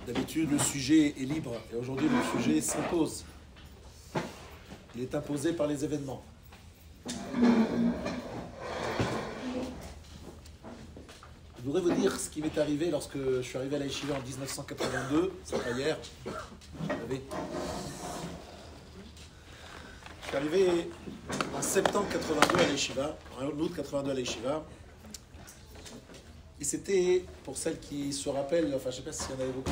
D'habitude, le sujet est libre et aujourd'hui, le sujet s'impose. Il est imposé par les événements. Je voudrais vous dire ce qui m'est arrivé lorsque je suis arrivé à la Yeshiva en 1982, c'est pas hier, vous savez. Je suis arrivé en septembre 82 à la Yeshiva, en août 82 à la Yeshiva. Et c'était, pour celles qui se rappellent, enfin je ne sais pas s'il y en avait beaucoup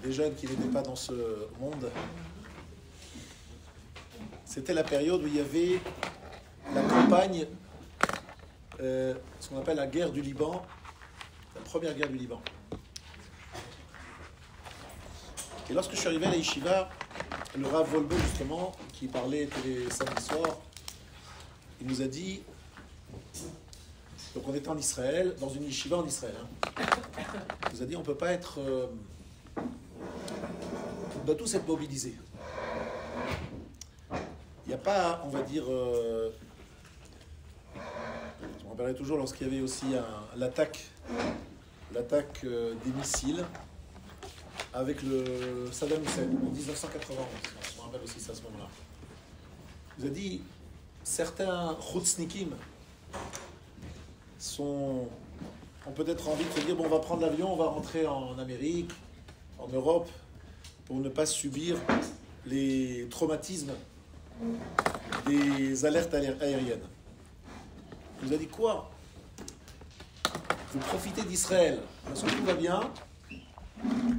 des jeunes qui n'étaient pas dans ce monde, c'était la période où il y avait la campagne, ce qu'on appelle la guerre du Liban, la première guerre du Liban. Et lorsque je suis arrivé à la Yeshiva, le Rav Volbe, justement, qui parlait tous les samedis soirs, il nous a dit, donc on était en Israël, dans une Yeshiva en Israël, il nous a dit on ne peut pas être, on doit tous être mobilisés. Il n'y a pas, on va dire, je me rappellerai toujours lorsqu'il y avait aussi l'attaque des missiles avec le Saddam Hussein en 1991. Je me rappelle aussi ça à ce moment-là. Il nous a dit, certains Choutznikim ont peut-être envie de se dire, bon, on va prendre l'avion, on va rentrer en Amérique, en Europe, pour ne pas subir les traumatismes des alertes aériennes. Il nous a dit quoi? Vous profitez d'Israël, parce que tout va bien,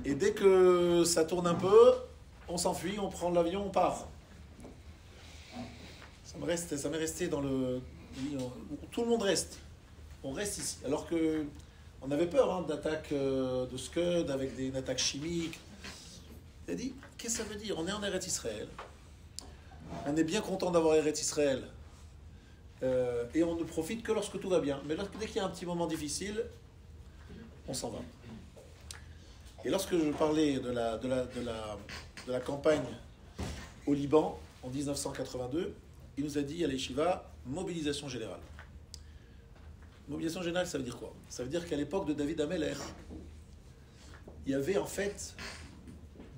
et dès que ça tourne un peu, on s'enfuit, on prend l'avion, on part. Ça m'est resté dans le... Tout le monde reste. On reste ici. Alors qu'on avait peur d'attaques de Scud, avec une attaque chimique. Il a dit, qu'est-ce que ça veut dire? On est en Eretz Israël. On est bien content d'avoir Eretz Israël. Et on ne profite que lorsque tout va bien. Mais dès qu'il y a un petit moment difficile, on s'en va. Et lorsque je parlais de la campagne au Liban, en 1982, il nous a dit à l'Yeshiva, mobilisation générale. Mobilisation générale, ça veut dire quoi? Ça veut dire qu'à l'époque de David Ameller, il y avait en fait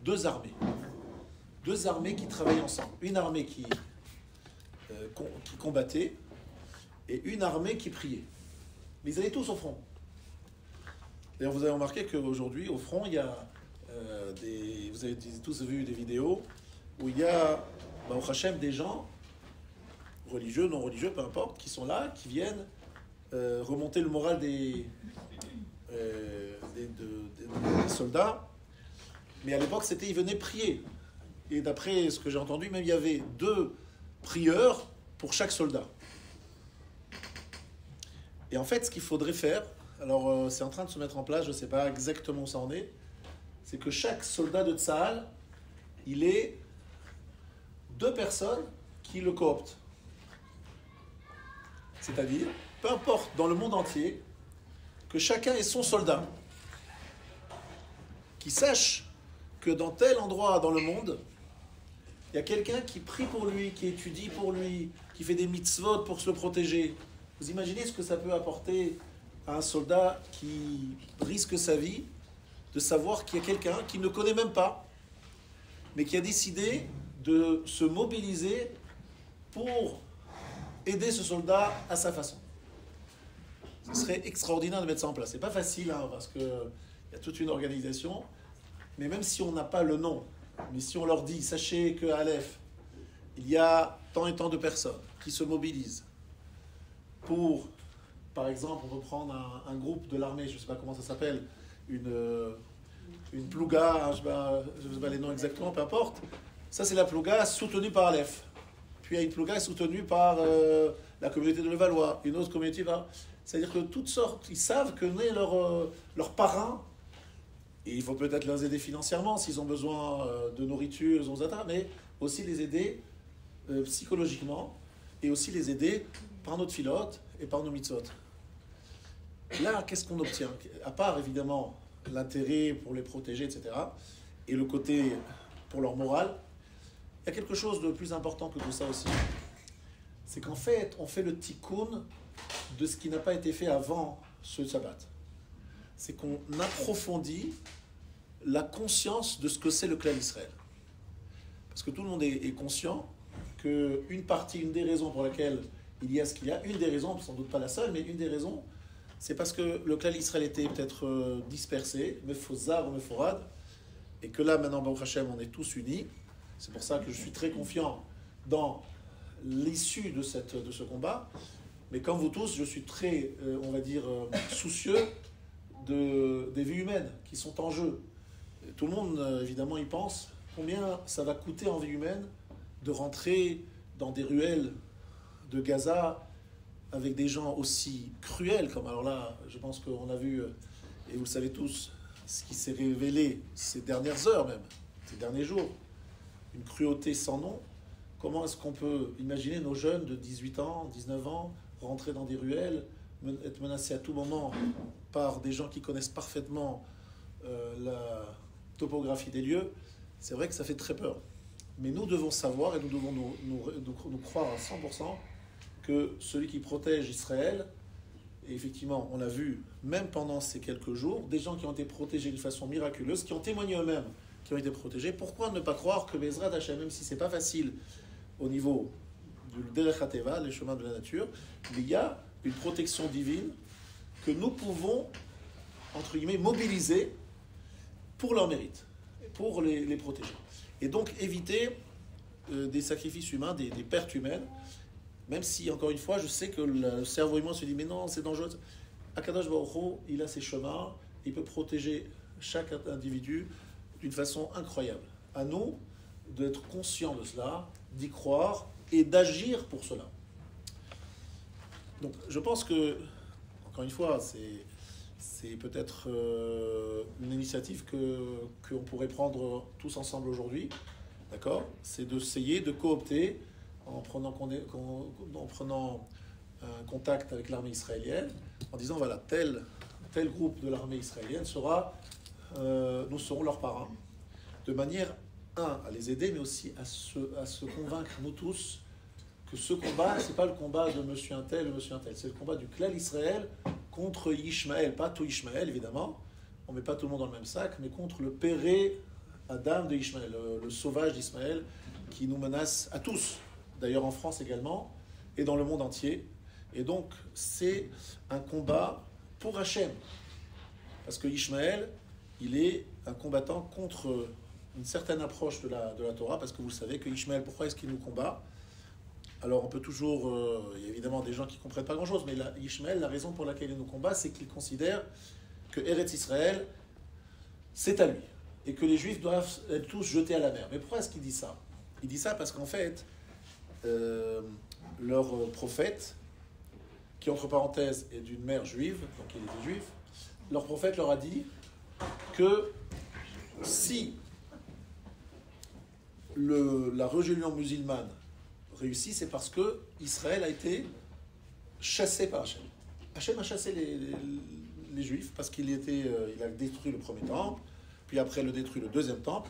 deux armées qui travaillaient ensemble. Une armée qui combattait et une armée qui priait. Mais ils allaient tous au front. D'ailleurs, vous avez remarqué qu'aujourd'hui, au front, il y a vous avez tous vu des vidéos où il y a, au Hachem, des gens, religieux, non religieux, peu importe, qui sont là, qui viennent remonter le moral des soldats. Mais à l'époque, ils venaient prier. Et d'après ce que j'ai entendu, même il y avait 2 prieurs pour chaque soldat. Et en fait, ce qu'il faudrait faire, alors c'est en train de se mettre en place, je ne sais pas exactement où ça en est, c'est que chaque soldat de Tsahal, il ait 2 personnes qui le cooptent. C'est-à-dire, peu importe, dans le monde entier, que chacun ait son soldat. Qui sache que dans tel endroit dans le monde, il y a quelqu'un qui prie pour lui, qui étudie pour lui, qui fait des mitzvot pour se le protéger. Vous imaginez ce que ça peut apporter à un soldat qui risque sa vie, de savoir qu'il y a quelqu'un qu'il ne connaît même pas, mais qui a décidé de se mobiliser pour aider ce soldat à sa façon. Ce serait extraordinaire de mettre ça en place. C'est pas facile, parce qu'il y a toute une organisation, mais même si on n'a pas le nom, mais si on leur dit, sachez qu'à Aleph, il y a tant et tant de personnes qui se mobilisent pour, par exemple, on peut prendre un groupe de l'armée, je ne sais pas comment ça s'appelle, une plouga, je ne sais pas les noms exactement, peu importe. Ça, c'est la plouga soutenue par Aleph. Puis il y a une plouga soutenue par la communauté de Levallois, une autre communauté là. C'est-à-dire que toutes sortes, ils savent que est leur parrain, et il faut peut-être les aider financièrement s'ils ont besoin de nourriture, mais aussi les aider psychologiquement, et aussi les aider par notre filote et par nos mitzvot. Là, qu'est-ce qu'on obtient? À part, évidemment, l'intérêt pour les protéger, etc., et le côté pour leur morale, il y a quelque chose de plus important que tout ça aussi. c'est qu'en fait, on fait le tikkun de ce qui n'a pas été fait avant ce Shabbat. C'est qu'on approfondit la conscience de ce que c'est le clan Israël. Parce que tout le monde est conscient qu'une partie, une des raisons pour laquelle il y a ce qu'il y a, une des raisons, sans doute pas la seule, mais une des raisons, c'est parce que le clan Israël était peut-être dispersé, Mephozar ou Mephorad, et que là, maintenant, Baruch Hashem, on est tous unis. C'est pour ça que je suis très confiant dans l'issue de ce combat. Mais comme vous tous, je suis très, on va dire, soucieux des vies humaines qui sont en jeu. Tout le monde, évidemment, y pense. Combien ça va coûter en vie humaine de rentrer dans des ruelles de Gaza avec des gens aussi cruels comme... Alors là, je pense qu'on a vu, et vous le savez tous, ce qui s'est révélé ces dernières heures même, ces derniers jours, une cruauté sans nom. Comment est-ce qu'on peut imaginer nos jeunes de 18 ans, 19 ans, rentrer dans des ruelles, être menacés à tout moment par des gens qui connaissent parfaitement la topographie des lieux? C'est vrai que ça fait très peur. Mais nous devons savoir et nous devons nous croire à 100% que celui qui protège Israël, et effectivement, on l'a vu, même pendant ces quelques jours, des gens qui ont été protégés d'une façon miraculeuse, qui ont témoigné eux-mêmes, qui ont été protégés. Pourquoi ne pas croire que Bezrat Hashem, même si ce n'est pas facile au niveau du Derech HaTeva, les chemins de la nature, mais il y a une protection divine que nous pouvons, entre guillemets, mobiliser pour leur mérite, pour les protéger. Et donc éviter des sacrifices humains, des pertes humaines, même si, encore une fois, je sais que le cerveau humain se dit « mais non, c'est dangereux ». Akadosh Baruch Hu, il a ses chemins, il peut protéger chaque individu d'une façon incroyable. À nous d'être conscients de cela, d'y croire et d'agir pour cela. Donc, je pense que, encore une fois, c'est peut-être une initiative qu'on pourrait prendre tous ensemble aujourd'hui, d'accord ? C'est d'essayer de coopter en prenant contact avec l'armée israélienne, en disant, voilà, tel groupe de l'armée israélienne nous serons leurs parrains, de manière, à les aider, mais aussi à se convaincre, nous tous, que ce combat, ce n'est pas le combat de monsieur un tel ou monsieur un tel, c'est le combat du clan Israël contre Ishmaël, pas tout Ishmaël, évidemment, on ne met pas tout le monde dans le même sac, mais contre le péré Adam de Ishmaël, le sauvage d'Ismaël, qui nous menace à tous, d'ailleurs en France également, et dans le monde entier. Et donc, c'est un combat pour Hachem, parce que Ishmaël, il est un combattant contre une certaine approche de la Torah, parce que vous savez que Ishmaël, pourquoi est-ce qu'il nous combat ? Alors on peut toujours, il y a évidemment des gens qui ne comprennent pas grand-chose, mais Ishmaël, la raison pour laquelle il nous combat, c'est qu'il considère que Eretz Israël, c'est à lui, et que les Juifs doivent être tous jetés à la mer. Mais pourquoi est-ce qu'il dit ça ? Il dit ça parce qu'en fait, leur prophète, qui entre parenthèses est d'une mère juive, donc il était juif, leur prophète leur a dit que si la rébellion musulmane réussit, c'est parce que Israël a été chassé par Hachem. Hachem a chassé les Juifs parce il a détruit le premier temple, puis après il a détruit le deuxième temple.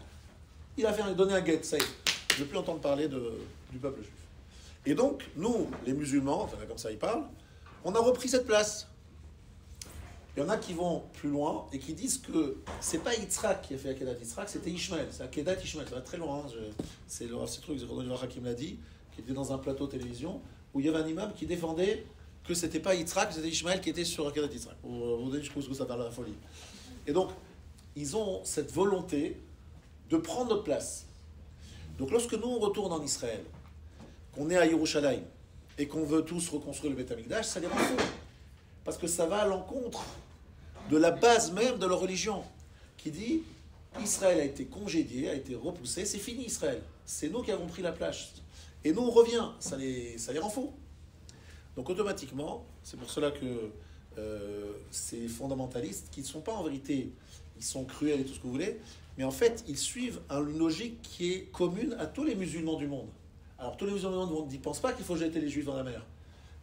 Il a donné un guet, ça y est, je ne veux plus entendre parler du peuple juif. Et donc, nous, les musulmans, comme ça ils parlent, on a repris cette place. Il y en a qui vont plus loin et qui disent que c'est pas Yitzhak qui a fait Akedat Yitzhak, c'était Ishmael. C'est Akedat Ishmael, ça va très loin. C'est ce truc, c'est qui me l'a dit, qui était dans un plateau télévision, où il y avait un imam qui défendait que c'était pas Yitzhak, c'était Ishmael qui était sur Akedat Yitzhak. Vous voyez, je pense que ça parle de la folie. Et donc, ils ont cette volonté de prendre notre place. Donc, lorsque nous, on retourne en Israël, qu'on est à Yerushalayim, et qu'on veut tous reconstruire le Beth Amikdash, ça les rend fous. Parce que ça va à l'encontre de la base même de leur religion, qui dit Israël a été congédié, a été repoussé, c'est fini Israël. C'est nous qui avons pris la place. Et nous on revient, ça les rend fous. Donc automatiquement, c'est pour cela que ces fondamentalistes, qui ne sont pas en vérité, ils sont cruels et tout ce que vous voulez, mais en fait ils suivent une logique qui est commune à tous les musulmans du monde. Alors tous les musulmans du monde ne pensent pas qu'il faut jeter les juifs dans la mer.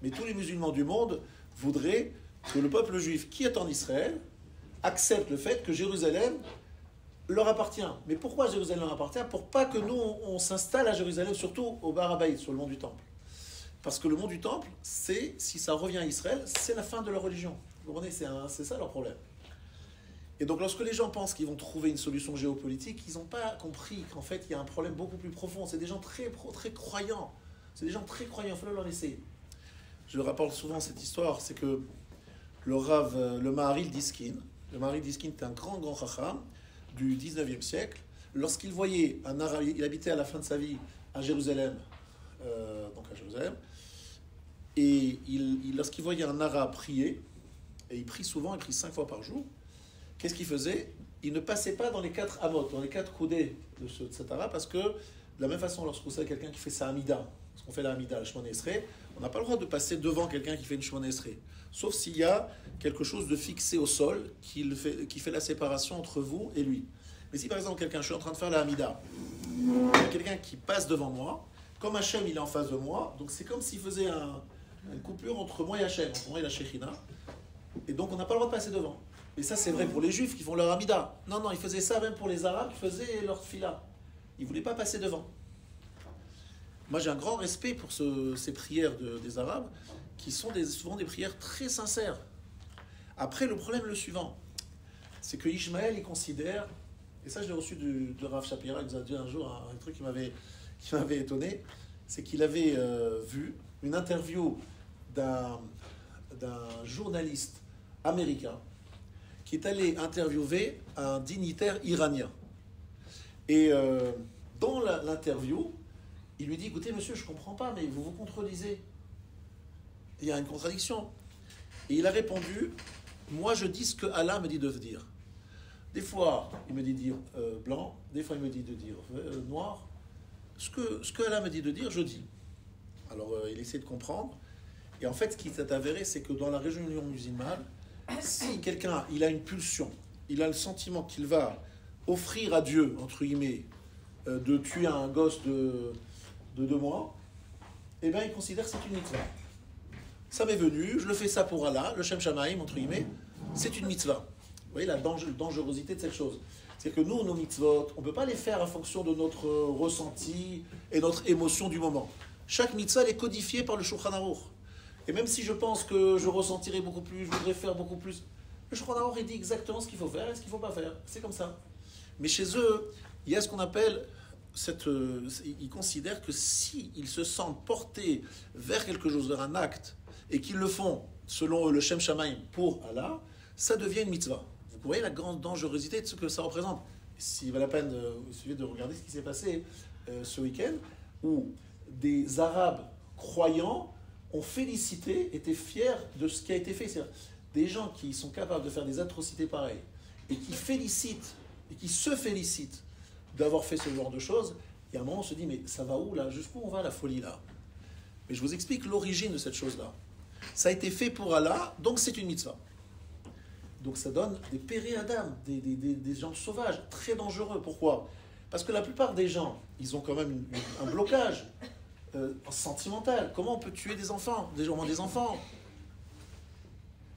Mais tous les musulmans du monde voudraient que le peuple juif qui est en Israël accepte le fait que Jérusalem leur appartient. Mais pourquoi Jérusalem leur appartient ? Pour pas que nous, on s'installe à Jérusalem, surtout au Bar Habayit, sur le mont du Temple. Parce que le mont du temple, si ça revient à Israël, c'est la fin de leur religion. Vous comprenez, c'est ça leur problème. Et donc lorsque les gens pensent qu'ils vont trouver une solution géopolitique, ils n'ont pas compris qu'en fait il y a un problème beaucoup plus profond. C'est des gens très croyants. C'est des gens très croyants, il faut leur laisser. Je rapporte souvent cette histoire, c'est que le Rav, le Maharil Diskin était un grand chacham du 19e siècle. Lorsqu'il voyait un arabe, il habitait à la fin de sa vie à Jérusalem, et lorsqu'il voyait un arabe prier, et il prie souvent, il prie 5 fois par jour, qu'est-ce qu'il faisait? Il ne passait pas dans les 4 amot, dans les 4 coudées de cet arabe, parce que de la même façon, lorsqu'on sait quelqu'un qui fait sa amida, lorsqu'on fait la amida, le shemona esrei, on n'a pas le droit de passer devant quelqu'un qui fait une shemona esrei, sauf s'il y a quelque chose de fixé au sol qui fait la séparation entre vous et lui. Mais si par exemple je suis en train de faire la amida, il y a quelqu'un qui passe devant moi, comme Hachem il est en face de moi, donc c'est comme s'il faisait une coupure entre moi et Hachem, entre moi et la Shekhinah, et donc on n'a pas le droit de passer devant. Et ça c'est vrai pour les Juifs qui font leur amida. Non, ils faisaient ça même pour les Arabes qui faisaient leur fila. Ils ne voulaient pas passer devant. Moi j'ai un grand respect pour ces prières des Arabes, qui sont souvent des prières très sincères. Après le problème le suivant, c'est que Ishmaël il considère, et ça je l'ai reçu de Rav Shapira, il nous a dit un jour un truc qui m'avait étonné, c'est qu'il avait vu une interview d'un journaliste américain qui est allé interviewer un dignitaire iranien. Et dans l'interview, il lui dit, écoutez monsieur, je ne comprends pas, mais vous vous contredisez. Il y a une contradiction. Et il a répondu, moi je dis ce que Allah me dit de dire. Des fois, il me dit de dire blanc, des fois il me dit de dire noir. Ce que Allah me dit de dire, je dis. Alors il essaie de comprendre. Et en fait, ce qui s'est avéré, c'est que dans la région musulmane, si quelqu'un il a une pulsion, il a le sentiment qu'il va offrir à Dieu, entre guillemets, de tuer un gosse de 2 mois, eh bien il considère que c'est une mitzvah. Ça m'est venu, je le fais ça pour Allah, le Shem Shamaim, entre guillemets, c'est une mitzvah. Vous voyez la dangerosité de cette chose. C'est que nous, nos mitzvot, on ne peut pas les faire en fonction de notre ressenti et notre émotion du moment. Chaque mitzvah, elle est codifiée par le Shulchan Aruch. Et même si je pense que je ressentirai beaucoup plus, je voudrais faire beaucoup plus, le Shulchan Aruch, il dit exactement ce qu'il faut faire et ce qu'il ne faut pas faire. C'est comme ça. Mais chez eux, il y a ce qu'on appelle ils considèrent que s'ils se sentent portés vers quelque chose, vers un acte, et qu'ils le font, selon eux, le Shem Shamaim, pour Allah, ça devient une mitzvah. Vous voyez la grande dangerosité de ce que ça représente. S'il vaut la peine de regarder ce qui s'est passé ce week-end, où des Arabes croyants ont félicité, étaient fiers de ce qui a été fait. C'est-à-dire des gens qui sont capables de faire des atrocités pareilles, et qui félicitent, et qui se félicitent d'avoir fait ce genre de choses, et à un moment on se dit, mais ça va où là? Jusqu'où on va la folie là? Mais je vous explique l'origine de cette chose-là. Ça a été fait pour Allah, donc c'est une mitzvah. Donc ça donne des péréadam, des gens sauvages, très dangereux. Pourquoi? Parce que la plupart des gens, ils ont quand même un blocage sentimental. Comment on peut tuer des enfants? Des enfants.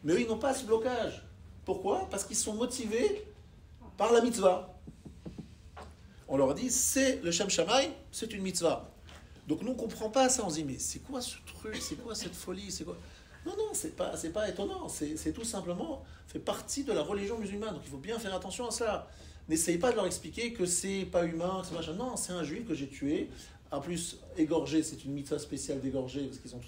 Mais eux, ils n'ont pas ce blocage. Pourquoi? Parce qu'ils sont motivés par la mitzvah. On leur dit, c'est le Shem Shamaim, c'est une mitzvah. Donc nous, on ne comprend pas ça. On se dit, mais c'est quoi ce truc? C'est quoi cette folie? C'est quoi? Non, c'est pas étonnant. C'est tout simplement fait partie de la religion musulmane. Donc il faut bien faire attention à ça. N'essayez pas de leur expliquer que c'est pas humain, que c'est machin. Non, c'est un juif que j'ai tué. En plus, égorger, c'est une mitzvah spéciale d'égorger, parce qu'ils ont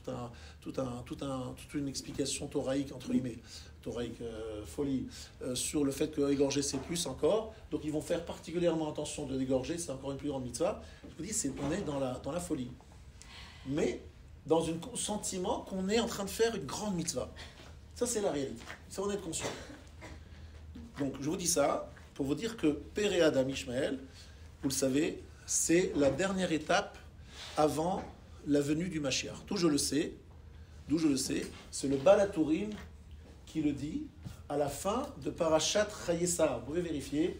toute une explication thoraïque, entre guillemets, thoraïque, folie, sur le fait que égorger, c'est plus encore. Donc ils vont faire particulièrement attention de l'égorger, c'est encore une plus grande mitzvah. Je vous dis, on est dans la folie. Mais dans un sentiment qu'on est en train de faire une grande mitzvah. Ça, c'est la réalité. Ça, on est conscient. Donc, je vous dis ça pour vous dire que Péré Adam Ishmael, vous le savez, c'est la dernière étape avant la venue du Mashiach. D'où je le sais, c'est le Baal HaTurim qui le dit à la fin de Parashat Chayei Sarah. Vous pouvez vérifier,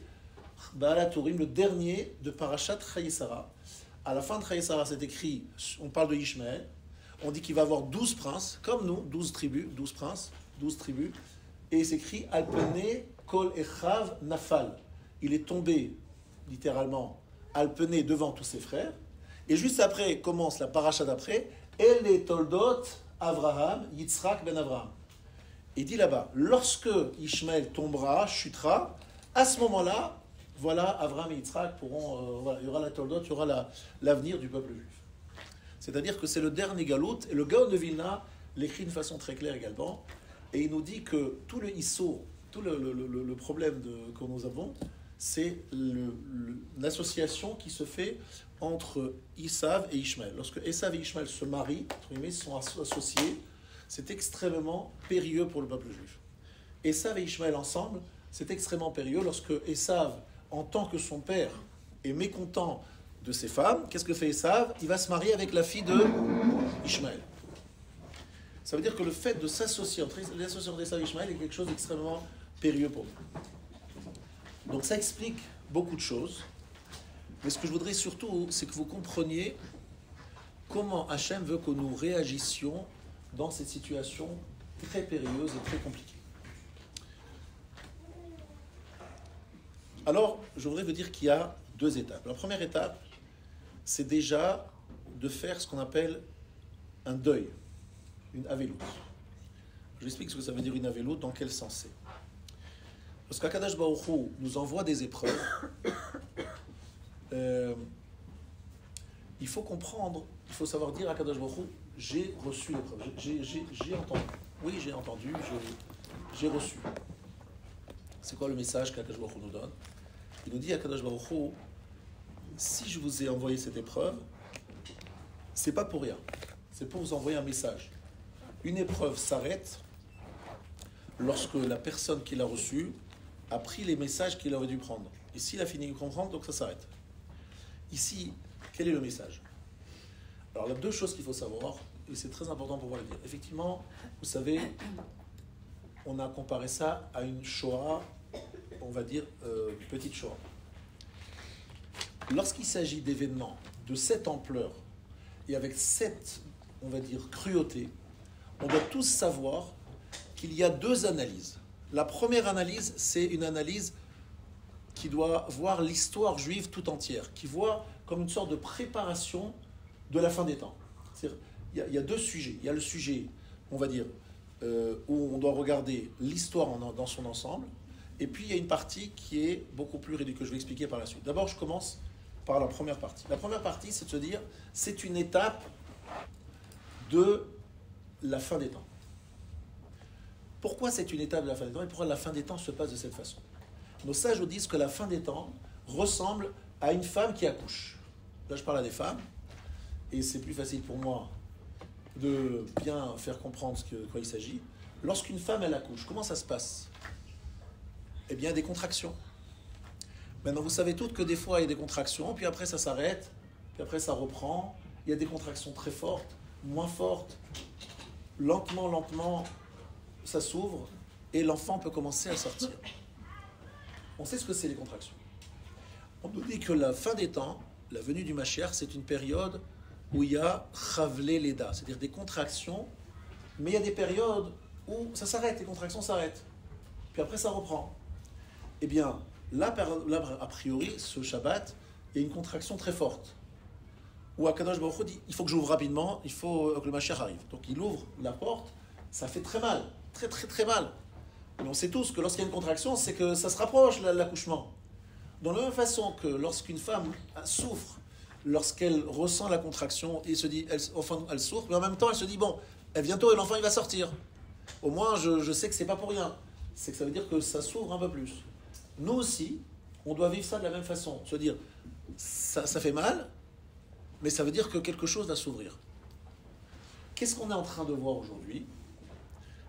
Baal HaTurim, le dernier de Parashat Chayei Sarah. À la fin de Chayei Sarah, c'est écrit, on parle de Ishmael, on dit qu'il va avoir 12 princes, comme nous, 12 tribus, 12 princes, 12 tribus, et c'est écrit Alpene Kol Echav Nafal. Il est tombé, littéralement, Alpene devant tous ses frères, et juste après commence la paracha d'après, Elle toldot Avraham, Yitzhak ben Avraham. Il dit là-bas, lorsque Ishmaël tombera, chutera, à ce moment-là, voilà, Avraham et Yitzhak pourront, voilà, il y aura la toldot, il y aura l'avenir du peuple juif. C'est-à-dire que c'est le dernier galout, et le Gaon de Vilna l'écrit d'une façon très claire également, et il nous dit que tout le Issur, tout le problème que nous avons, c'est l'association qui se fait entre Esav et Ishmaël. Lorsque Esav et Ishmaël se marient, ils sont associés, c'est extrêmement périlleux pour le peuple juif. Esav et Ishmaël ensemble, c'est extrêmement périlleux lorsque Esav, en tant que son père, est mécontent de ses femmes. Qu'est-ce que fait Esav? Il va se marier avec la fille de Ishmaël. Ça veut dire que le fait de s'associer entre l'association d'Esav et Ishmaël est quelque chose d'extrêmement périlleux pour nous. Donc ça explique beaucoup de choses. Mais ce que je voudrais surtout, c'est que vous compreniez comment Hachem veut que nous réagissions dans cette situation très périlleuse et très compliquée. Alors, je voudrais vous dire qu'il y a deux étapes. La première étape, c'est déjà de faire ce qu'on appelle un deuil, une aveloute. Je vous explique ce que ça veut dire une aveloute, dans quel sens c'est. Parce qu'Akadosh Baruch Hu nous envoie des épreuves, il faut comprendre, il faut savoir dire à Akadosh Baruch Hu, j'ai reçu l'épreuve, j'ai entendu. Oui, j'ai entendu, j'ai reçu. C'est quoi le message qu'Akadosh Baruch Hu nous donne? Il nous dit à Akadosh Baruch Hu, si je vous ai envoyé cette épreuve, c'est pas pour rien. C'est pour vous envoyer un message. Une épreuve s'arrête lorsque la personne qui l'a reçue a pris les messages qu'il aurait dû prendre. Et s'il a fini de comprendre, donc ça s'arrête. Ici, quel est le message? Alors, il y a deux choses qu'il faut savoir, et c'est très important pour pouvoir le dire. Effectivement, vous savez, on a comparé ça à une Shoah, on va dire, petite Shoah. Lorsqu'il s'agit d'événements de cette ampleur, et avec cette, on va dire, cruauté, on doit tous savoir qu'il y a deux analyses. La première analyse, c'est une analyse qui doit voir l'histoire juive tout entière, qui voit comme une sorte de préparation de la fin des temps. C'est-à-dire, il y a deux sujets. Il y a le sujet, on va dire, où on doit regarder l'histoire dans son ensemble, et puis il y a une partie qui est beaucoup plus réduite, que je vais expliquer par la suite. D'abord, je commence par la première partie. La première partie, c'est de se dire, c'est une étape de la fin des temps. Pourquoi c'est une étape de la fin des temps et pourquoi la fin des temps se passe de cette façon? Nos sages nous disent que la fin des temps ressemble à une femme qui accouche. Là, je parle à des femmes, et c'est plus facile pour moi de bien faire comprendre de quoi il s'agit. Lorsqu'une femme, elle accouche, comment ça se passe? Eh bien, des contractions. Maintenant, vous savez toutes que des fois, il y a des contractions, puis après, ça s'arrête, puis après, ça reprend. Il y a des contractions très fortes, moins fortes. Lentement, ça s'ouvre, et l'enfant peut commencer à sortir. On sait ce que c'est les contractions. On nous dit que la fin des temps, la venue du Mashiach, c'est une période où il y a Chavlé Leda, c'est-à-dire des contractions, mais il y a des périodes où ça s'arrête, les contractions s'arrêtent. Puis après, ça reprend. Eh bien, là, a priori, ce Shabbat, il y a une contraction très forte. Où Akadosh Baruch Hu dit, il faut que j'ouvre rapidement, il faut que le Mashiach arrive. Donc il ouvre la porte, ça fait très mal, très mal. Mais on sait tous que lorsqu'il y a une contraction, c'est que ça se rapproche, l'accouchement. De la même façon que lorsqu'une femme souffre, lorsqu'elle ressent la contraction, et se dit, elle souffre, mais en même temps, elle se dit, bon, bientôt, l'enfant, il va sortir. Au moins, je sais que c'est pas pour rien. C'est que ça veut dire que ça s'ouvre un peu plus. Nous aussi, on doit vivre ça de la même façon. Se dire, ça fait mal, mais ça veut dire que quelque chose va s'ouvrir. Qu'est-ce qu'on est en train de voir aujourd'hui?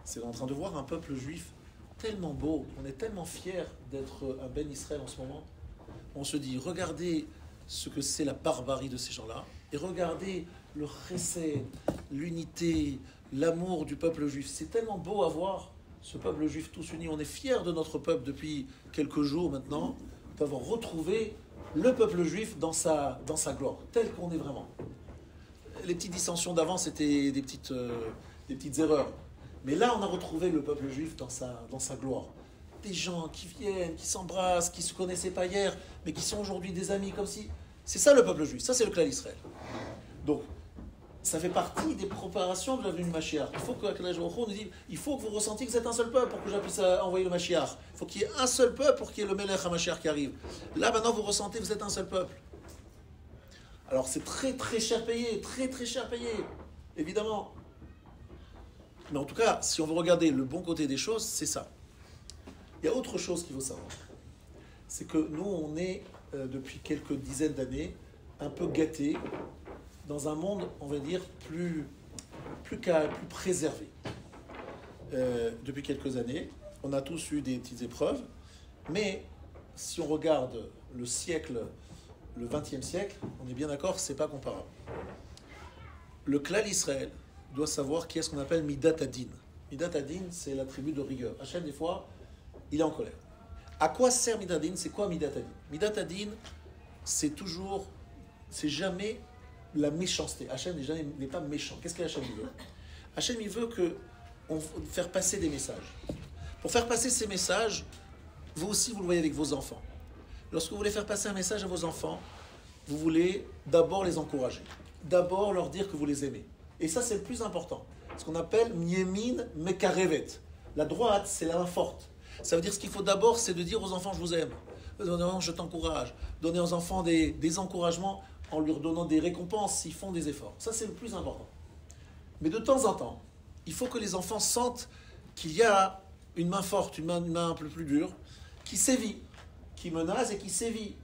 C'est en train de voir un peuple juif tellement beau, on est tellement fiers d'être un Ben Israël en ce moment. On se dit, regardez ce que c'est la barbarie de ces gens-là, et regardez le chesed, l'unité, l'amour du peuple juif. C'est tellement beau à voir, ce peuple juif tous unis. On est fiers de notre peuple depuis quelques jours maintenant, d'avoir retrouvé le peuple juif dans sa gloire, tel qu'on est vraiment. Les petites dissensions d'avant, c'était des petites erreurs. Mais là, on a retrouvé le peuple juif dans sa gloire. Des gens qui viennent, qui s'embrassent, qui ne se connaissaient pas hier, mais qui sont aujourd'hui des amis, comme si... C'est ça le peuple juif, ça c'est le clan d'Israël. Donc, ça fait partie des préparations de la venue du Mashiach. Il faut que Akadosh Baruch Hu nous dise, il faut que vous ressentiez que vous êtes un seul peuple pour que je puisse envoyer le Mashiach. Il faut qu'il y ait un seul peuple pour qu'il y ait le Melech HaMashiach qui arrive. Là, maintenant, vous ressentez que vous êtes un seul peuple. Alors, c'est très, très cher payé, très, très cher payé, évidemment. Mais en tout cas, si on veut regarder le bon côté des choses, c'est ça. Il y a autre chose qu'il faut savoir. C'est que nous, on est, depuis quelques dizaines d'années, un peu gâtés dans un monde, on va dire, plus calme, plus préservé. Depuis quelques années, on a tous eu des petites épreuves, mais si on regarde le siècle, le XXe siècle, on est bien d'accord, c'est pas comparable. Le Klal Israël doit savoir qui est ce qu'on appelle Midat Adin. Midat Adin, c'est l'attribut de rigueur. Hachem, des fois, il est en colère. À quoi sert Midat Adin? C'est quoi Midat Adin? Midat Adin, c'est jamais la méchanceté. Hachem n'est pas méchant. Qu'est-ce que Hachem veut? Hachem, il veut faire passer des messages. Pour faire passer ces messages, vous aussi, vous le voyez avec vos enfants. Lorsque vous voulez faire passer un message à vos enfants, vous voulez d'abord les encourager. D'abord leur dire que vous les aimez. Et ça, c'est le plus important. Ce qu'on appelle Miemin Mekarevet. La droite, c'est la main forte. Ça veut dire ce qu'il faut d'abord, c'est de dire aux enfants, je vous aime. Je t'encourage. Donner aux enfants des encouragements en leur donnant des récompenses s'ils font des efforts. Ça, c'est le plus important. Mais de temps en temps, il faut que les enfants sentent qu'il y a une main forte, une main un peu plus dure, qui sévit, qui menace et qui sévit.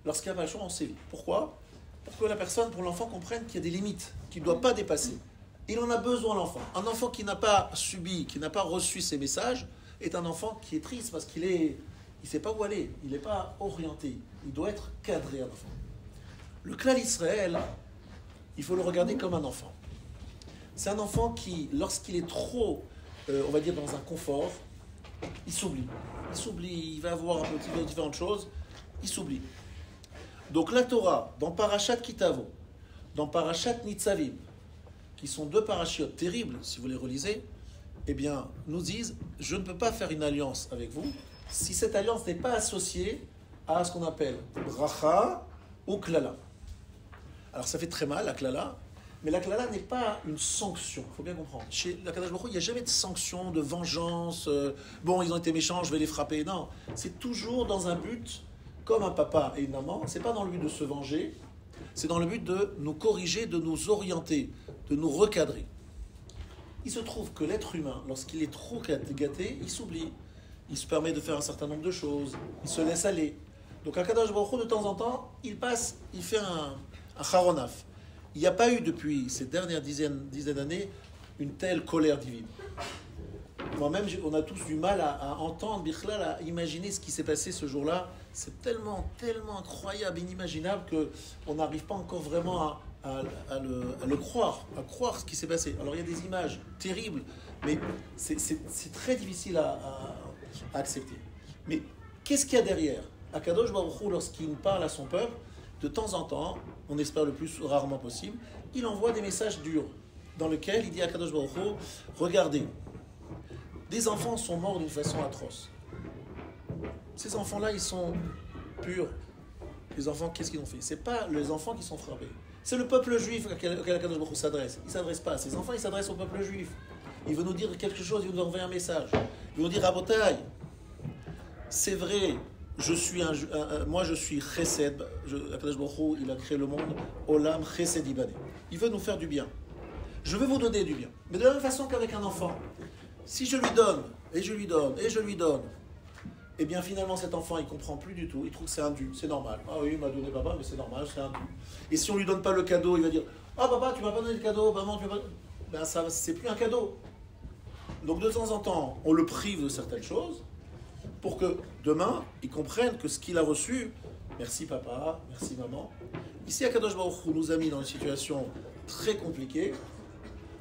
Lorsqu'il n'y a pas le choix, on sévit. Pourquoi? Pour que pour l'enfant comprenne qu'il y a des limites, qu'il ne doit pas dépasser. Il en a besoin, l'enfant. Un enfant qui n'a pas subi, qui n'a pas reçu ces messages, est un enfant qui est triste parce qu'il ne sait pas où aller, il n'est pas orienté. Il doit être cadré, un enfant. Le Klal Israël, il faut le regarder comme un enfant. C'est un enfant qui, lorsqu'il est trop, on va dire, dans un confort, il s'oublie. Il s'oublie, il va avoir un petit peu différentes choses, il s'oublie. Donc la Torah, dans Parashat Kitavo, dans Parashat Nitzavim, qui sont deux parachiotes terribles, si vous les relisez, eh bien, nous disent, je ne peux pas faire une alliance avec vous si cette alliance n'est pas associée à ce qu'on appelle bracha ou klala. Alors ça fait très mal, la klala, mais la klala n'est pas une sanction, il faut bien comprendre. Chez la Kadosh Baruch Hu, il n'y a jamais de sanction, de vengeance, bon, ils ont été méchants, je vais les frapper. Non, c'est toujours dans un but, comme un papa et une maman, c'est pas dans le but de se venger, c'est dans le but de nous corriger, de nous orienter, de nous recadrer. Il se trouve que l'être humain, lorsqu'il est trop gâté, il s'oublie. Il se permet de faire un certain nombre de choses, il se laisse aller. Donc Akadosh Baruch Hu, de temps en temps, il fait un charonaf. Il n'y a pas eu depuis ces dernières dizaines d'années une telle colère divine. Moi-même, on a tous du mal à entendre, Bichlal, à imaginer ce qui s'est passé ce jour-là. C'est tellement, tellement incroyable, inimaginable qu'on n'arrive pas encore vraiment à le croire, à croire ce qui s'est passé. Alors il y a des images terribles, mais c'est très difficile à accepter. Mais qu'est-ce qu'il y a derrière? Akadosh Baruch Hu, lorsqu'il parle à son peuple, de temps en temps, on espère le plus rarement possible, il envoie des messages durs, dans lesquels il dit à Akadosh Baruch Hu, regardez, des enfants sont morts d'une façon atroce. Ces enfants-là, ils sont purs. Les enfants, qu'est-ce qu'ils ont fait? C'est pas les enfants qui sont frappés. C'est le peuple juif auquel Akadosh Baruch Hu s'adresse. Il ne s'adresse pas à ces enfants, il s'adresse au peuple juif. Il veut nous dire quelque chose, il veut nous envoyer un message. Il veut nous dire, Rabotai, c'est vrai, moi je suis Chesed. Akadosh Baruch Hu, il a créé le monde, Olam Chesed Ibane. Il veut nous faire du bien. Je veux vous donner du bien. Mais de la même façon qu'avec un enfant, si je lui donne, et je lui donne, et je lui donne, et bien finalement cet enfant il comprend plus du tout, il trouve que c'est un dû, c'est normal. Ah oui, il m'a donné papa, mais c'est normal, c'est un dû. Et si on lui donne pas le cadeau, il va dire, ah papa, tu m'as pas donné le cadeau, maman, tu m'as pas... Ben ça, c'est plus un cadeau. Donc de temps en temps, on le prive de certaines choses, pour que demain, il comprenne que ce qu'il a reçu, merci papa, merci maman. Ici, Akadosh Baruch Hu nous a mis dans une situation très compliquée,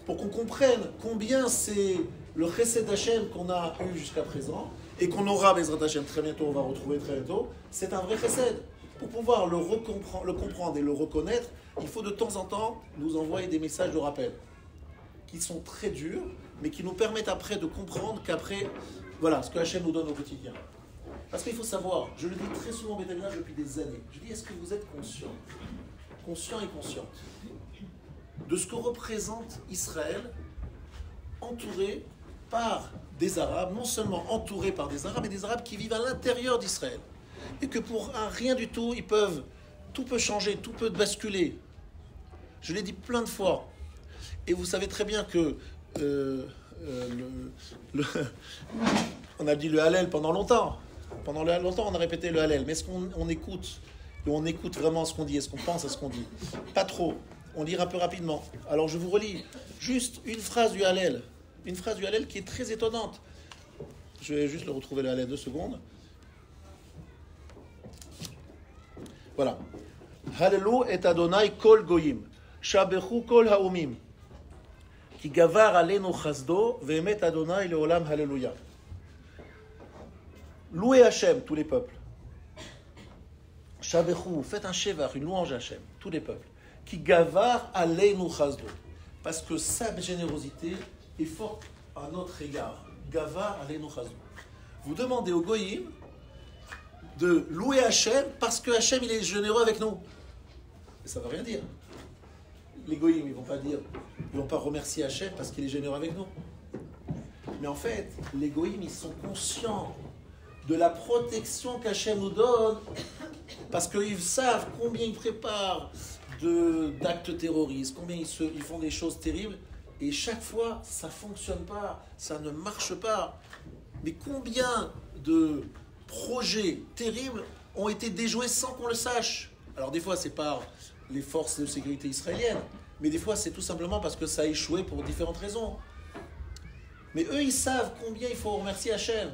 pour qu'on comprenne combien c'est le chesed Hashem qu'on a eu jusqu'à présent, et qu'on aura, Bezrat Hashem, très bientôt, on va retrouver très bientôt, c'est un vrai chesed. Pour pouvoir le comprendre et le reconnaître, il faut de temps en temps nous envoyer des messages de rappel, qui sont très durs, mais qui nous permettent après de comprendre qu'après, voilà, ce que Hashem nous donne au quotidien. Parce qu'il faut savoir, je le dis très souvent, Bétamina, depuis des années, je dis, est-ce que vous êtes conscient et consciente, de ce que représente Israël, entouré par des Arabes, non seulement entourés par des Arabes, mais des Arabes qui vivent à l'intérieur d'Israël. Et que pour un rien du tout, tout peut changer, tout peut basculer. Je l'ai dit plein de fois. Et vous savez très bien que on a dit le Hallel pendant longtemps. Pendant longtemps, on a répété le Hallel. Mais est-ce qu'on écoute? Et on écoute vraiment ce qu'on dit? Est-ce qu'on pense à ce qu'on dit? Pas trop. On lit un peu rapidement. Alors je vous relis juste une phrase du Hallel. Une phrase du Hallel qui est très étonnante. Je vais juste le retrouver le Hallel 2 secondes. Voilà. Hallelu et Adonai kol goyim. Shabechu kol haumim. Ki gavar alenu chasdo ve'emet Adonai leolam halleluja. Louez Hachem, tous les peuples. Shabechu, faites un shevar, une louange à Hachem, tous les peuples. Qui gavar alenu chasdo. Parce que sa générosité est forte à notre égard. Gavar alenu chasdo. Vous demandez aux goyim de louer Hachem parce que Hachem il est généreux avec nous. Et ça ne veut rien dire. Les goyim, ils ne vont pas remercier Hachem parce qu'il est généreux avec nous. Mais en fait, les goyim, ils sont conscients de la protection qu'Hachem nous donne parce qu'ils savent combien ils préparent d'actes terroristes, combien ils font des choses terribles et chaque fois, ça ne fonctionne pas, ça ne marche pas. Mais combien de projets terribles ont été déjoués sans qu'on le sache? Alors des fois, c'est par les forces de sécurité israéliennes, mais des fois, c'est tout simplement parce que ça a échoué pour différentes raisons. Mais eux, ils savent combien il faut remercier Hachem.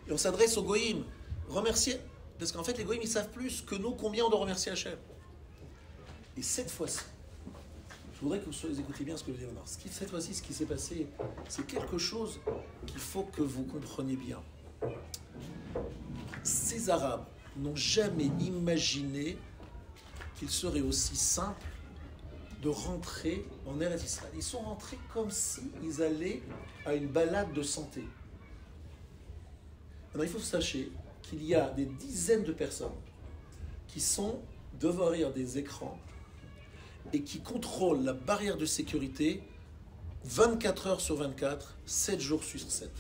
Et on s'adresse aux goïms, remercier, parce qu'en fait, les goïms, ils savent plus que nous combien on doit remercier Hachem. Et cette fois-ci, je voudrais que vous écoutiez bien ce que je dis maintenant. Cette fois-ci, ce qui s'est passé, c'est quelque chose qu'il faut que vous compreniez bien. Ces Arabes n'ont jamais imaginé qu'il serait aussi simple de rentrer en Eretz Israël. Ils sont rentrés comme s'ils allaient à une balade de santé. Alors il faut sachez qu'il y a des dizaines de personnes qui sont derrière des écrans et qui contrôlent la barrière de sécurité 24 heures sur 24, 7 jours sur 7,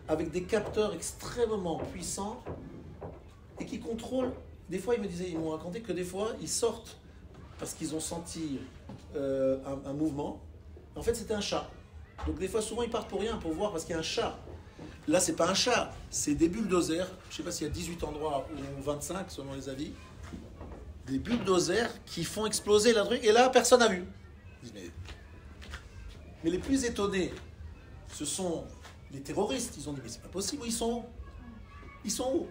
avec des capteurs extrêmement puissants et qui contrôlent. Des fois, ils m'ont raconté que des fois, ils sortent parce qu'ils ont senti un mouvement. En fait, c'était un chat. Donc des fois, souvent, ils partent pour rien, pour voir parce qu'il y a un chat. Là, c'est pas un chat, c'est des bulldozers. Je sais pas s'il y a 18 endroits ou 25, selon les avis. Des bulldozers qui font exploser la truc. Et là, personne n'a vu. Mais les plus étonnés, ce sont les terroristes. Ils ont dit, mais c'est pas possible, ils sont où? Ils sont où?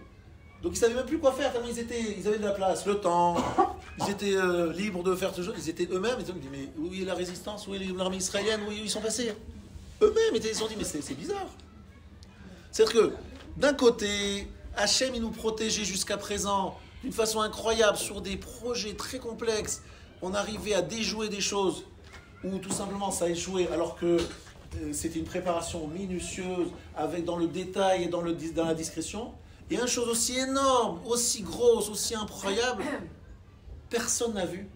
Donc ils savaient même plus quoi faire, tellement ils avaient de la place, le temps, ils étaient libres de faire ce jeu, ils étaient eux-mêmes, ils ont dit, mais où est la résistance, où est l'armée israélienne, où ils sont passés? Eux-mêmes, ils se sont dit, mais c'est bizarre. C'est-à-dire que, d'un côté, Hachem, il nous protégeait jusqu'à présent d'une façon incroyable sur des projets très complexes. On arrivait à déjouer des choses où tout simplement ça a échoué, alors que c'était une préparation minutieuse, avec dans le détail et dans la discrétion. Et une chose aussi énorme, aussi grosse, aussi incroyable, personne n'a vu.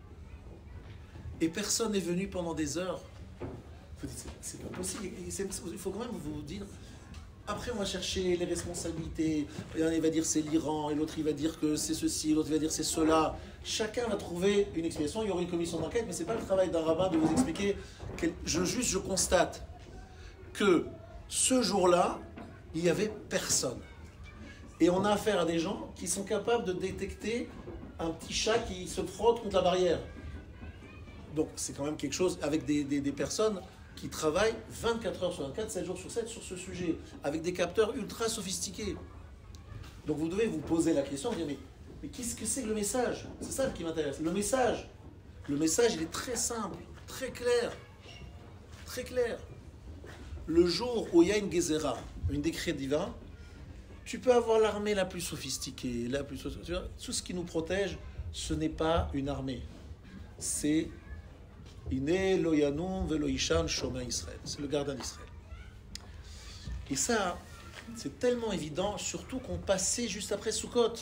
Et personne n'est venu pendant des heures. Vous dites, c'est pas possible. Il faut quand même vous dire. Après, on va chercher les responsabilités. Un, il va dire c'est l'Iran, et l'autre, il va dire que c'est ceci, l'autre, il va dire c'est cela. Chacun va trouver une explication. Il y aura une commission d'enquête, mais ce n'est pas le travail d'un rabbin de vous expliquer. Je constate que ce jour-là, il n'y avait personne. Et on a affaire à des gens qui sont capables de détecter un petit chat qui se frotte contre la barrière. Donc c'est quand même quelque chose avec des personnes qui travaillent 24 heures sur 24, 7 jours sur 7 sur ce sujet, avec des capteurs ultra sophistiqués. Donc vous devez vous poser la question, vous dire, mais qu'est-ce que c'est que le message? C'est ça qui m'intéresse. Le message, il est très simple, très clair. Très clair. Le jour où il y a une Gezerah, un décret divin, tu peux avoir l'armée la plus sophistiquée, tout ce qui nous protège, ce n'est pas une armée. C'est Iné lo yanum velo ishan shomer Israël. C'est le gardien d'Israël. Et ça, c'est tellement évident, surtout qu'on passait juste après Sukkot.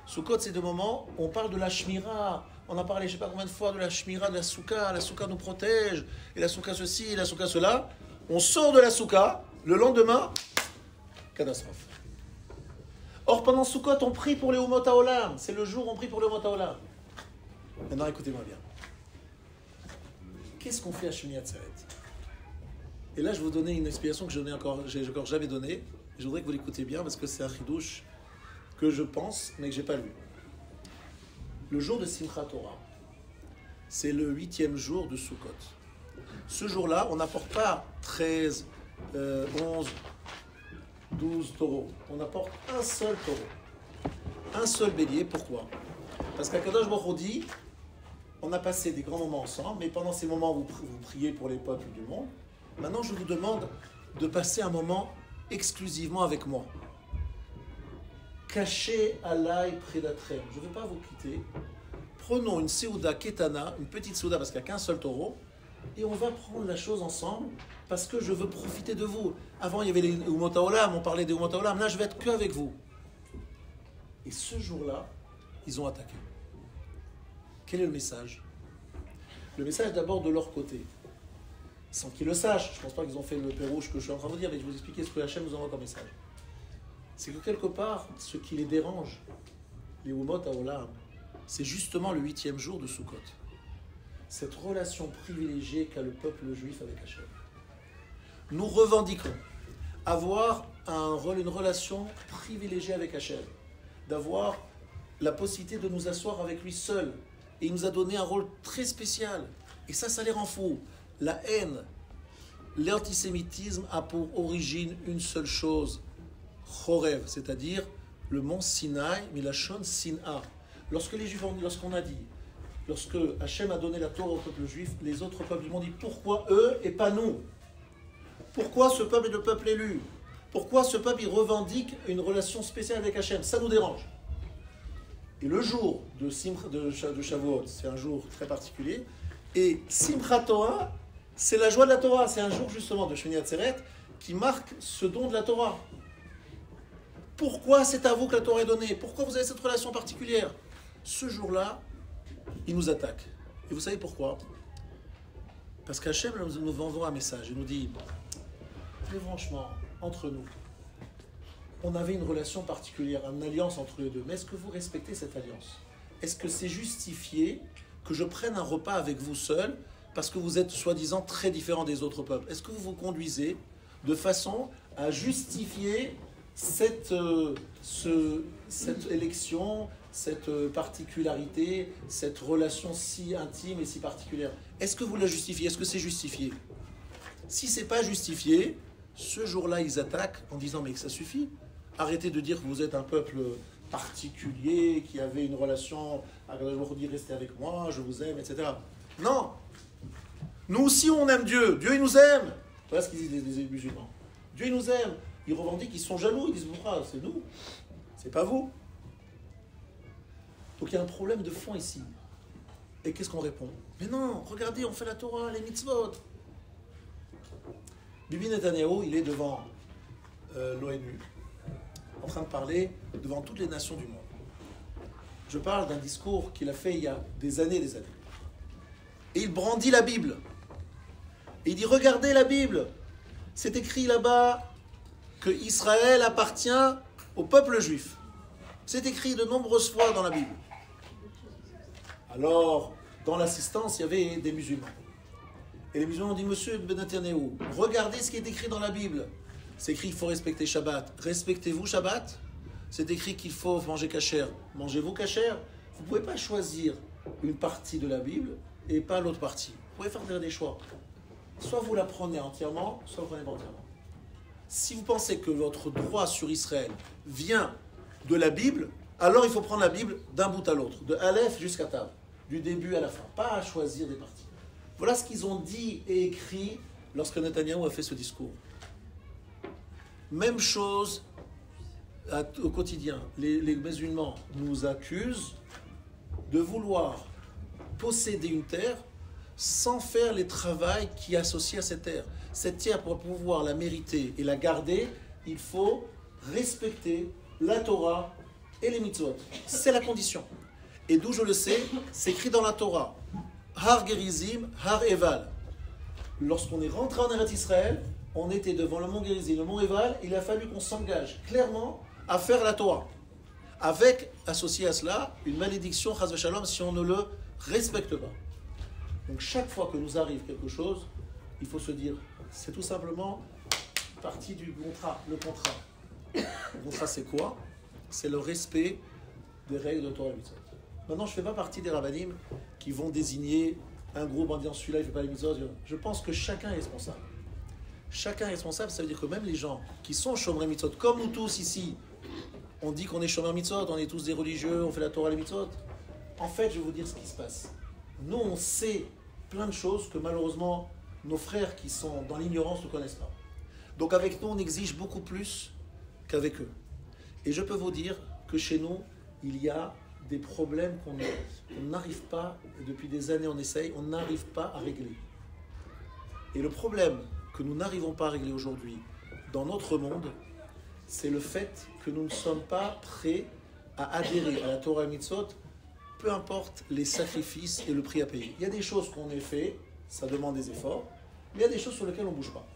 Sukkot, c'est des moments où on parle de la Shmira, On a parlé je ne sais pas combien de fois de la shmira, de la souka nous protège, et la souka ceci, et la souka cela. On sort de la souka, le lendemain, catastrophe. Or, pendant Sukkot, on prie pour les Umot HaOlam. C'est le jour où on prie pour les Umot HaOlam. Maintenant, écoutez-moi bien. Qu'est-ce qu'on fait à Shmini Atzeret? Et là, je vais vous donner une explication que je n'ai encore jamais donnée. Et je voudrais que vous l'écoutiez bien parce que c'est un chidouche que je pense, mais que je n'ai pas lu. Le jour de Simchat Torah, c'est le 8e jour de Sukkot. Ce jour-là, on n'apporte pas 13, 11, 12 taureaux. On apporte un seul taureau. Un seul bélier. Pourquoi? Parce qu'Akadosh Baruch Hu dit, on a passé des grands moments ensemble, mais pendant ces moments, vous priez pour les peuples du monde. Maintenant, je vous demande de passer un moment exclusivement avec moi. Cachez Alay Predatrem. Je ne vais pas vous quitter. Prenons une Seouda Ketana, une petite Seouda parce qu'il n'y a qu'un seul taureau, et on va prendre la chose ensemble parce que je veux profiter de vous. Avant, il y avait les Umot HaOlam, on parlait des Umot HaOlam. Là, je vais être que avec vous. Et ce jour-là, ils ont attaqué. Quel est le message? Le message d'abord de leur côté. Sans qu'ils le sachent, je ne pense pas qu'ils ont fait le pérouge que je suis en train de vous dire, mais je vais vous expliquer ce que Hachem nous envoie comme message. C'est que quelque part, ce qui les dérange, les Umot HaOlam, c'est justement le 8e jour de Sukkot. Cette relation privilégiée qu'a le peuple juif avec Hachem. Nous revendiquons avoir une relation privilégiée avec Hachem, d'avoir la possibilité de nous asseoir avec lui seul. Et il nous a donné un rôle très spécial. Et ça les rend fous. La haine, l'antisémitisme a pour origine une seule chose, Chorev, c'est-à-dire le mont Sinaï, Milachon Sin'a. Lorsque Hachem a donné la Torah au peuple juif, les autres peuples du monde disent pourquoi eux et pas nous? Pourquoi ce peuple est le peuple élu? Pourquoi ce peuple il revendique une relation spéciale avec Hachem? Ça nous dérange. Et le jour de Shavuot, c'est un jour très particulier. Et Simchat Torah, c'est la joie de la Torah. C'est un jour justement de Shmini Atzeret qui marque ce don de la Torah. Pourquoi c'est à vous que la Torah est donnée? Pourquoi vous avez cette relation particulière? Ce jour-là, il nous attaque. Et vous savez pourquoi? Parce qu'Hachem nous envoie un message. Il nous dit, mais franchement, entre nous, on avait une relation particulière, une alliance entre les deux. Mais est-ce que vous respectez cette alliance? Est-ce que c'est justifié que je prenne un repas avec vous seul parce que vous êtes soi-disant très différents des autres peuples? Est-ce que vous vous conduisez de façon à justifier cette élection, cette particularité, cette relation si intime et si particulière? Est-ce que vous la justifiez? Est-ce que c'est justifié? Si ce n'est pas justifié, ce jour-là, ils attaquent en disant « mais ça suffit. Arrêtez de dire que vous êtes un peuple particulier, qui avait une relation, je vous dis restez avec moi, je vous aime, etc. » Non. Nous aussi, on aime Dieu. Dieu, il nous aime. Voilà ce qu'ils disent les musulmans. Dieu, il nous aime. Ils revendiquent, ils sont jaloux. Ils disent « c'est nous, c'est pas vous. » Donc il y a un problème de fond ici. Et qu'est-ce qu'on répond? Mais non, regardez, on fait la Torah, les mitzvot. Bibi Netanyahou, il est devant l'ONU, en train de parler devant toutes les nations du monde. Je parle d'un discours qu'il a fait il y a des années. Et il brandit la Bible. Et il dit, regardez la Bible. C'est écrit là-bas que Israël appartient au peuple juif. C'est écrit de nombreuses fois dans la Bible. Alors, dans l'assistance, il y avait des musulmans. Et les musulmans ont dit, monsieur Netanyahou, regardez ce qui est écrit dans la Bible. C'est écrit qu'il faut respecter Shabbat. Respectez-vous Shabbat? C'est écrit qu'il faut manger kasher. Mangez-vous kasher? Vous ne pouvez pas choisir une partie de la Bible et pas l'autre partie. Vous pouvez faire des choix. Soit vous la prenez entièrement, soit vous ne prenez pas entièrement. Si vous pensez que votre droit sur Israël vient de la Bible, alors il faut prendre la Bible d'un bout à l'autre, de Aleph jusqu'à Tav, du début à la fin, pas à choisir des parties. Voilà ce qu'ils ont dit et écrit lorsque Netanyahou a fait ce discours. Même chose au quotidien. Les musulmans nous accusent de vouloir posséder une terre sans faire les travaux qui associent à cette terre. Cette terre, pour pouvoir la mériter et la garder, il faut respecter la Torah et les mitzvot. C'est la condition. Et d'où je le sais, c'est écrit dans la Torah. Har Gerizim, Har Eval. Lorsqu'on est rentré en Eretz Israël, on était devant le mont Gerizim, le mont Eval, il a fallu qu'on s'engage clairement à faire la Torah. Avec, associé à cela, une malédiction, chas v'shalom, si on ne le respecte pas. Donc chaque fois que nous arrive quelque chose, il faut se dire, c'est tout simplement partie du contrat, le contrat. Le contrat, c'est quoi? C'est le respect des règles de Torah et Mitzvot. Maintenant, je ne fais pas partie des rabbanim qui vont désigner un groupe en disant celui-là, il ne fait pas les mitzvot. Je pense que chacun est responsable. Chacun est responsable, ça veut dire que même les gens qui sont chômeurs mitzvot, comme nous tous ici, on dit qu'on est chômeurs mitzvot, on est tous des religieux, on fait la Torah et les mitzvot. En fait, je vais vous dire ce qui se passe. Nous, on sait plein de choses que malheureusement, nos frères qui sont dans l'ignorance ne connaissent pas. Donc avec nous, on exige beaucoup plus qu'avec eux. Et je peux vous dire que chez nous, il y a des problèmes qu'on n'arrive pas, et depuis des années on essaye, on n'arrive pas à régler. Et le problème que nous n'arrivons pas à régler aujourd'hui dans notre monde, c'est le fait que nous ne sommes pas prêts à adhérer à la Torah et Mitzvot, peu importe les sacrifices et le prix à payer. Il y a des choses qu'on a fait, ça demande des efforts, mais il y a des choses sur lesquelles on ne bouge pas.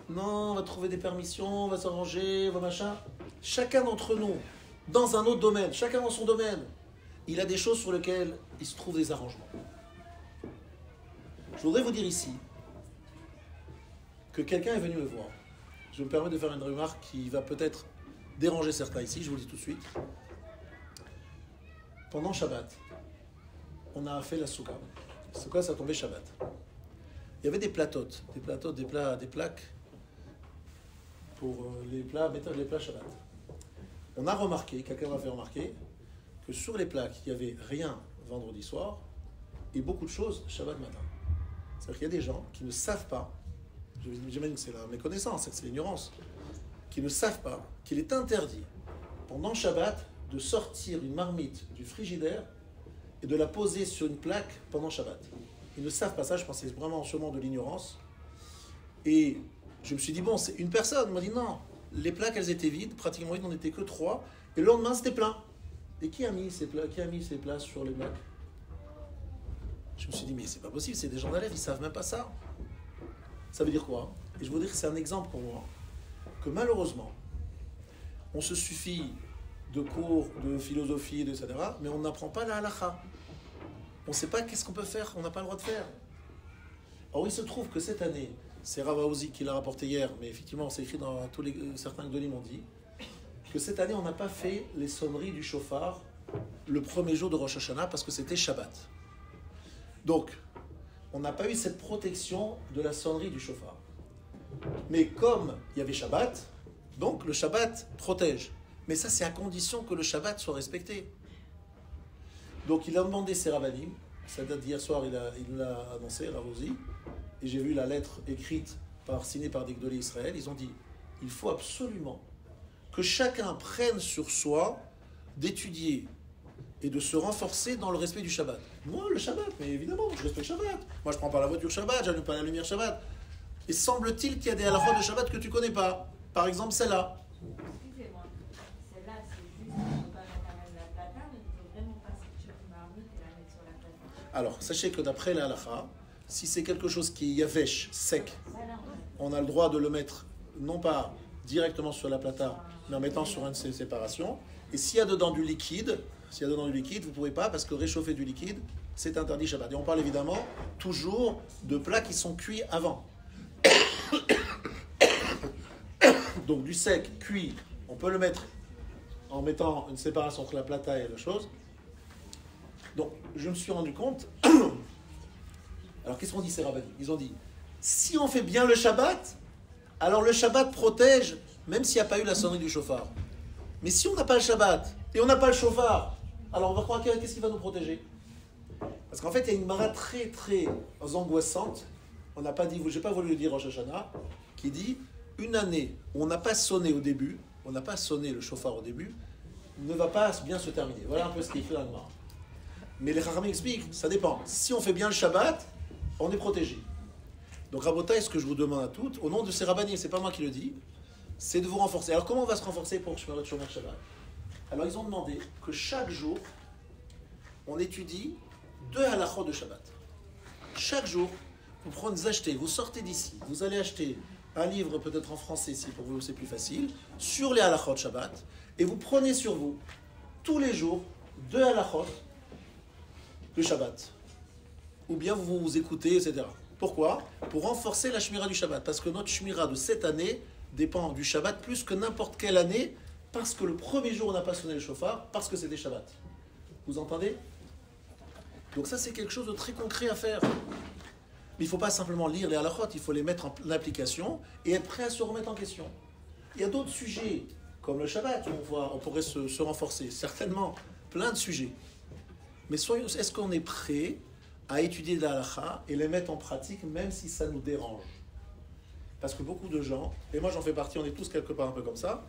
Non, on va trouver des permissions, on va s'arranger, on va machin. Chacun d'entre nous, dans un autre domaine, chacun dans son domaine, il a des choses sur lesquelles il se trouve des arrangements. Je voudrais vous dire ici que quelqu'un est venu me voir. Je me permets de faire une remarque qui va peut-être déranger certains ici, je vous le dis tout de suite. Pendant Shabbat, on a fait la soukha. La soukha, ça tombait Shabbat. Il y avait des platotes, des plaques pour les plats Shabbat. On a remarqué, quelqu'un m'a fait remarquer, que sur les plaques, il n'y avait rien vendredi soir et beaucoup de choses Shabbat matin. C'est-à-dire qu'il y a des gens qui ne savent pas, j'imagine que c'est la méconnaissance, c'est l'ignorance, qui ne savent pas qu'il est interdit, pendant Shabbat, de sortir une marmite du frigidaire et de la poser sur une plaque pendant Shabbat. Ils ne savent pas ça, je pense que c'est vraiment sûrement de l'ignorance. Et je me suis dit, bon, c'est une personne. On m'a dit, non, les plaques, elles étaient vides, pratiquement, il n'en était que 3. Et le lendemain, c'était plein. Et qui a mis ces places sur les plaques? Je me suis dit, mais c'est pas possible, c'est des gens d'Alef, ils ne savent même pas ça. Ça veut dire quoi? Et je veux dire que c'est un exemple pour moi, que malheureusement, on se suffit de cours, de philosophie, etc., mais on n'apprend pas la halakha. On ne sait pas qu'est-ce qu'on peut faire, on n'a pas le droit de faire. Or, il se trouve que cette année, c'est Rav Aouzi qui l'a rapporté hier, mais effectivement, c'est écrit dans certains Gdolim ont dit, que cette année, on n'a pas fait les sonneries du shofar le premier jour de Rosh Hashanah parce que c'était Shabbat. Donc, on n'a pas eu cette protection de la sonnerie du shofar. Mais comme il y avait Shabbat, donc le Shabbat protège. Mais ça, c'est à condition que le Shabbat soit respecté. Donc, il a demandé ses rabbanim. Ça date d'hier soir, il l'a annoncé, Rav Aouzi. Et j'ai vu la lettre écrite, signée par des Gdolé Israël. Ils ont dit, il faut absolument que chacun prenne sur soi d'étudier et de se renforcer dans le respect du Shabbat. Moi, le Shabbat, mais évidemment, je respecte Shabbat. Moi, je ne prends pas la voiture Shabbat, je n'allume pas la lumière Shabbat. Et semble-t-il qu'il y a des halachot de Shabbat que tu ne connais pas. Par exemple, celle-là. Excusez-moi, celle-là, c'est juste qu'il ne faut pas mettre à même la plata, mais il ne faut vraiment pas sortir une marmite et la mettre sur la plata. Alors, sachez que d'après la halakha, si c'est quelque chose qui est yavesh, sec, on a le droit de le mettre, non pas directement sur la plata, mais en mettant sur une séparation. Et s'il y a dedans du liquide, vous ne pouvez pas, parce que réchauffer du liquide, c'est interdit Shabbat. Et on parle évidemment toujours de plats qui sont cuits avant. Donc du sec, cuit, on peut le mettre en mettant une séparation entre la plata et la chose. Donc je me suis rendu compte. Alors qu'est-ce qu'on dit ces rabbinim? Ils ont dit, si on fait bien le Shabbat, alors le Shabbat protège, même s'il n'y a pas eu la sonnerie du shofar. Mais si on n'a pas le Shabbat et on n'a pas le shofar, alors on va croire qu'est-ce qui va nous protéger? Parce qu'en fait, il y a une mara très très angoissante. On n'a pas dit, j'ai pas voulu le dire Rosh Hashanah, qui dit une année où on n'a pas sonné au début, on n'a pas sonné le shofar au début, ne va pas bien se terminer. Voilà un peu ce qui est écrit dans le Gemara. Mais les Chachamim expliquent, ça dépend. Si on fait bien le Shabbat, on est protégé. Donc Rabotai, ce que je vous demande à toutes, au nom de ces rabbanim, c'est pas moi qui le dis, c'est de vous renforcer. Alors comment on va se renforcer pour Shomer Shabbat? Alors ils ont demandé que chaque jour, on étudie 2 halachot de Shabbat. Chaque jour, vous achetez, vous sortez d'ici, vous allez acheter un livre peut-être en français, si pour vous c'est plus facile, sur les halachot de Shabbat, et vous prenez sur vous, tous les jours, 2 halachot de Shabbat. Ou bien vous écoutez, etc. Pourquoi? Pour renforcer la shmira du Shabbat. Parce que notre shmira de cette année dépend du Shabbat plus que n'importe quelle année, parce que le premier jour on n'a pas sonné le shofar, parce que c'était Shabbat. Vous entendez? Donc ça c'est quelque chose de très concret à faire. Mais il ne faut pas simplement lire les halachot, il faut les mettre en application et être prêt à se remettre en question. Il y a d'autres sujets, comme le Shabbat, où on pourrait se renforcer. Certainement, plein de sujets. Mais est-ce qu'on est prêt à étudier la halacha et les mettre en pratique, même si ça nous dérange? Parce que beaucoup de gens, et moi j'en fais partie, on est tous quelque part un peu comme ça,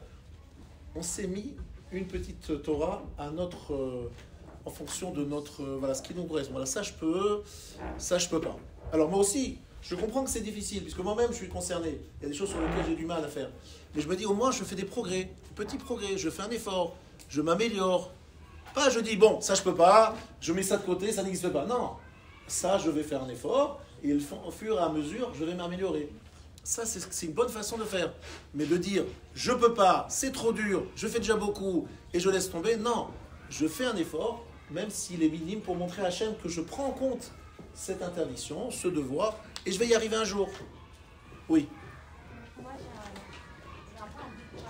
on s'est mis une petite Torah à notre, en fonction de notre, voilà, ce qui nous correspond. Voilà, ça je peux pas. Alors moi aussi, je comprends que c'est difficile, puisque moi-même je suis concerné. Il y a des choses sur lesquelles j'ai du mal à faire. Mais je me dis, au moins je fais des progrès, petits progrès, je fais un effort, je m'améliore. Pas je dis, bon, ça je peux pas, je mets ça de côté, ça n'existe pas. Non, ça je vais faire un effort, et au fur et à mesure, je vais m'améliorer. Ça, c'est une bonne façon de faire. Mais de dire, je peux pas, c'est trop dur, je fais déjà beaucoup, et je laisse tomber, non. Je fais un effort, même s'il est minime, pour montrer à Hachem que je prends en compte cette interdiction, ce devoir, et je vais y arriver un jour. Oui. Moi, j'ai un peu un but pour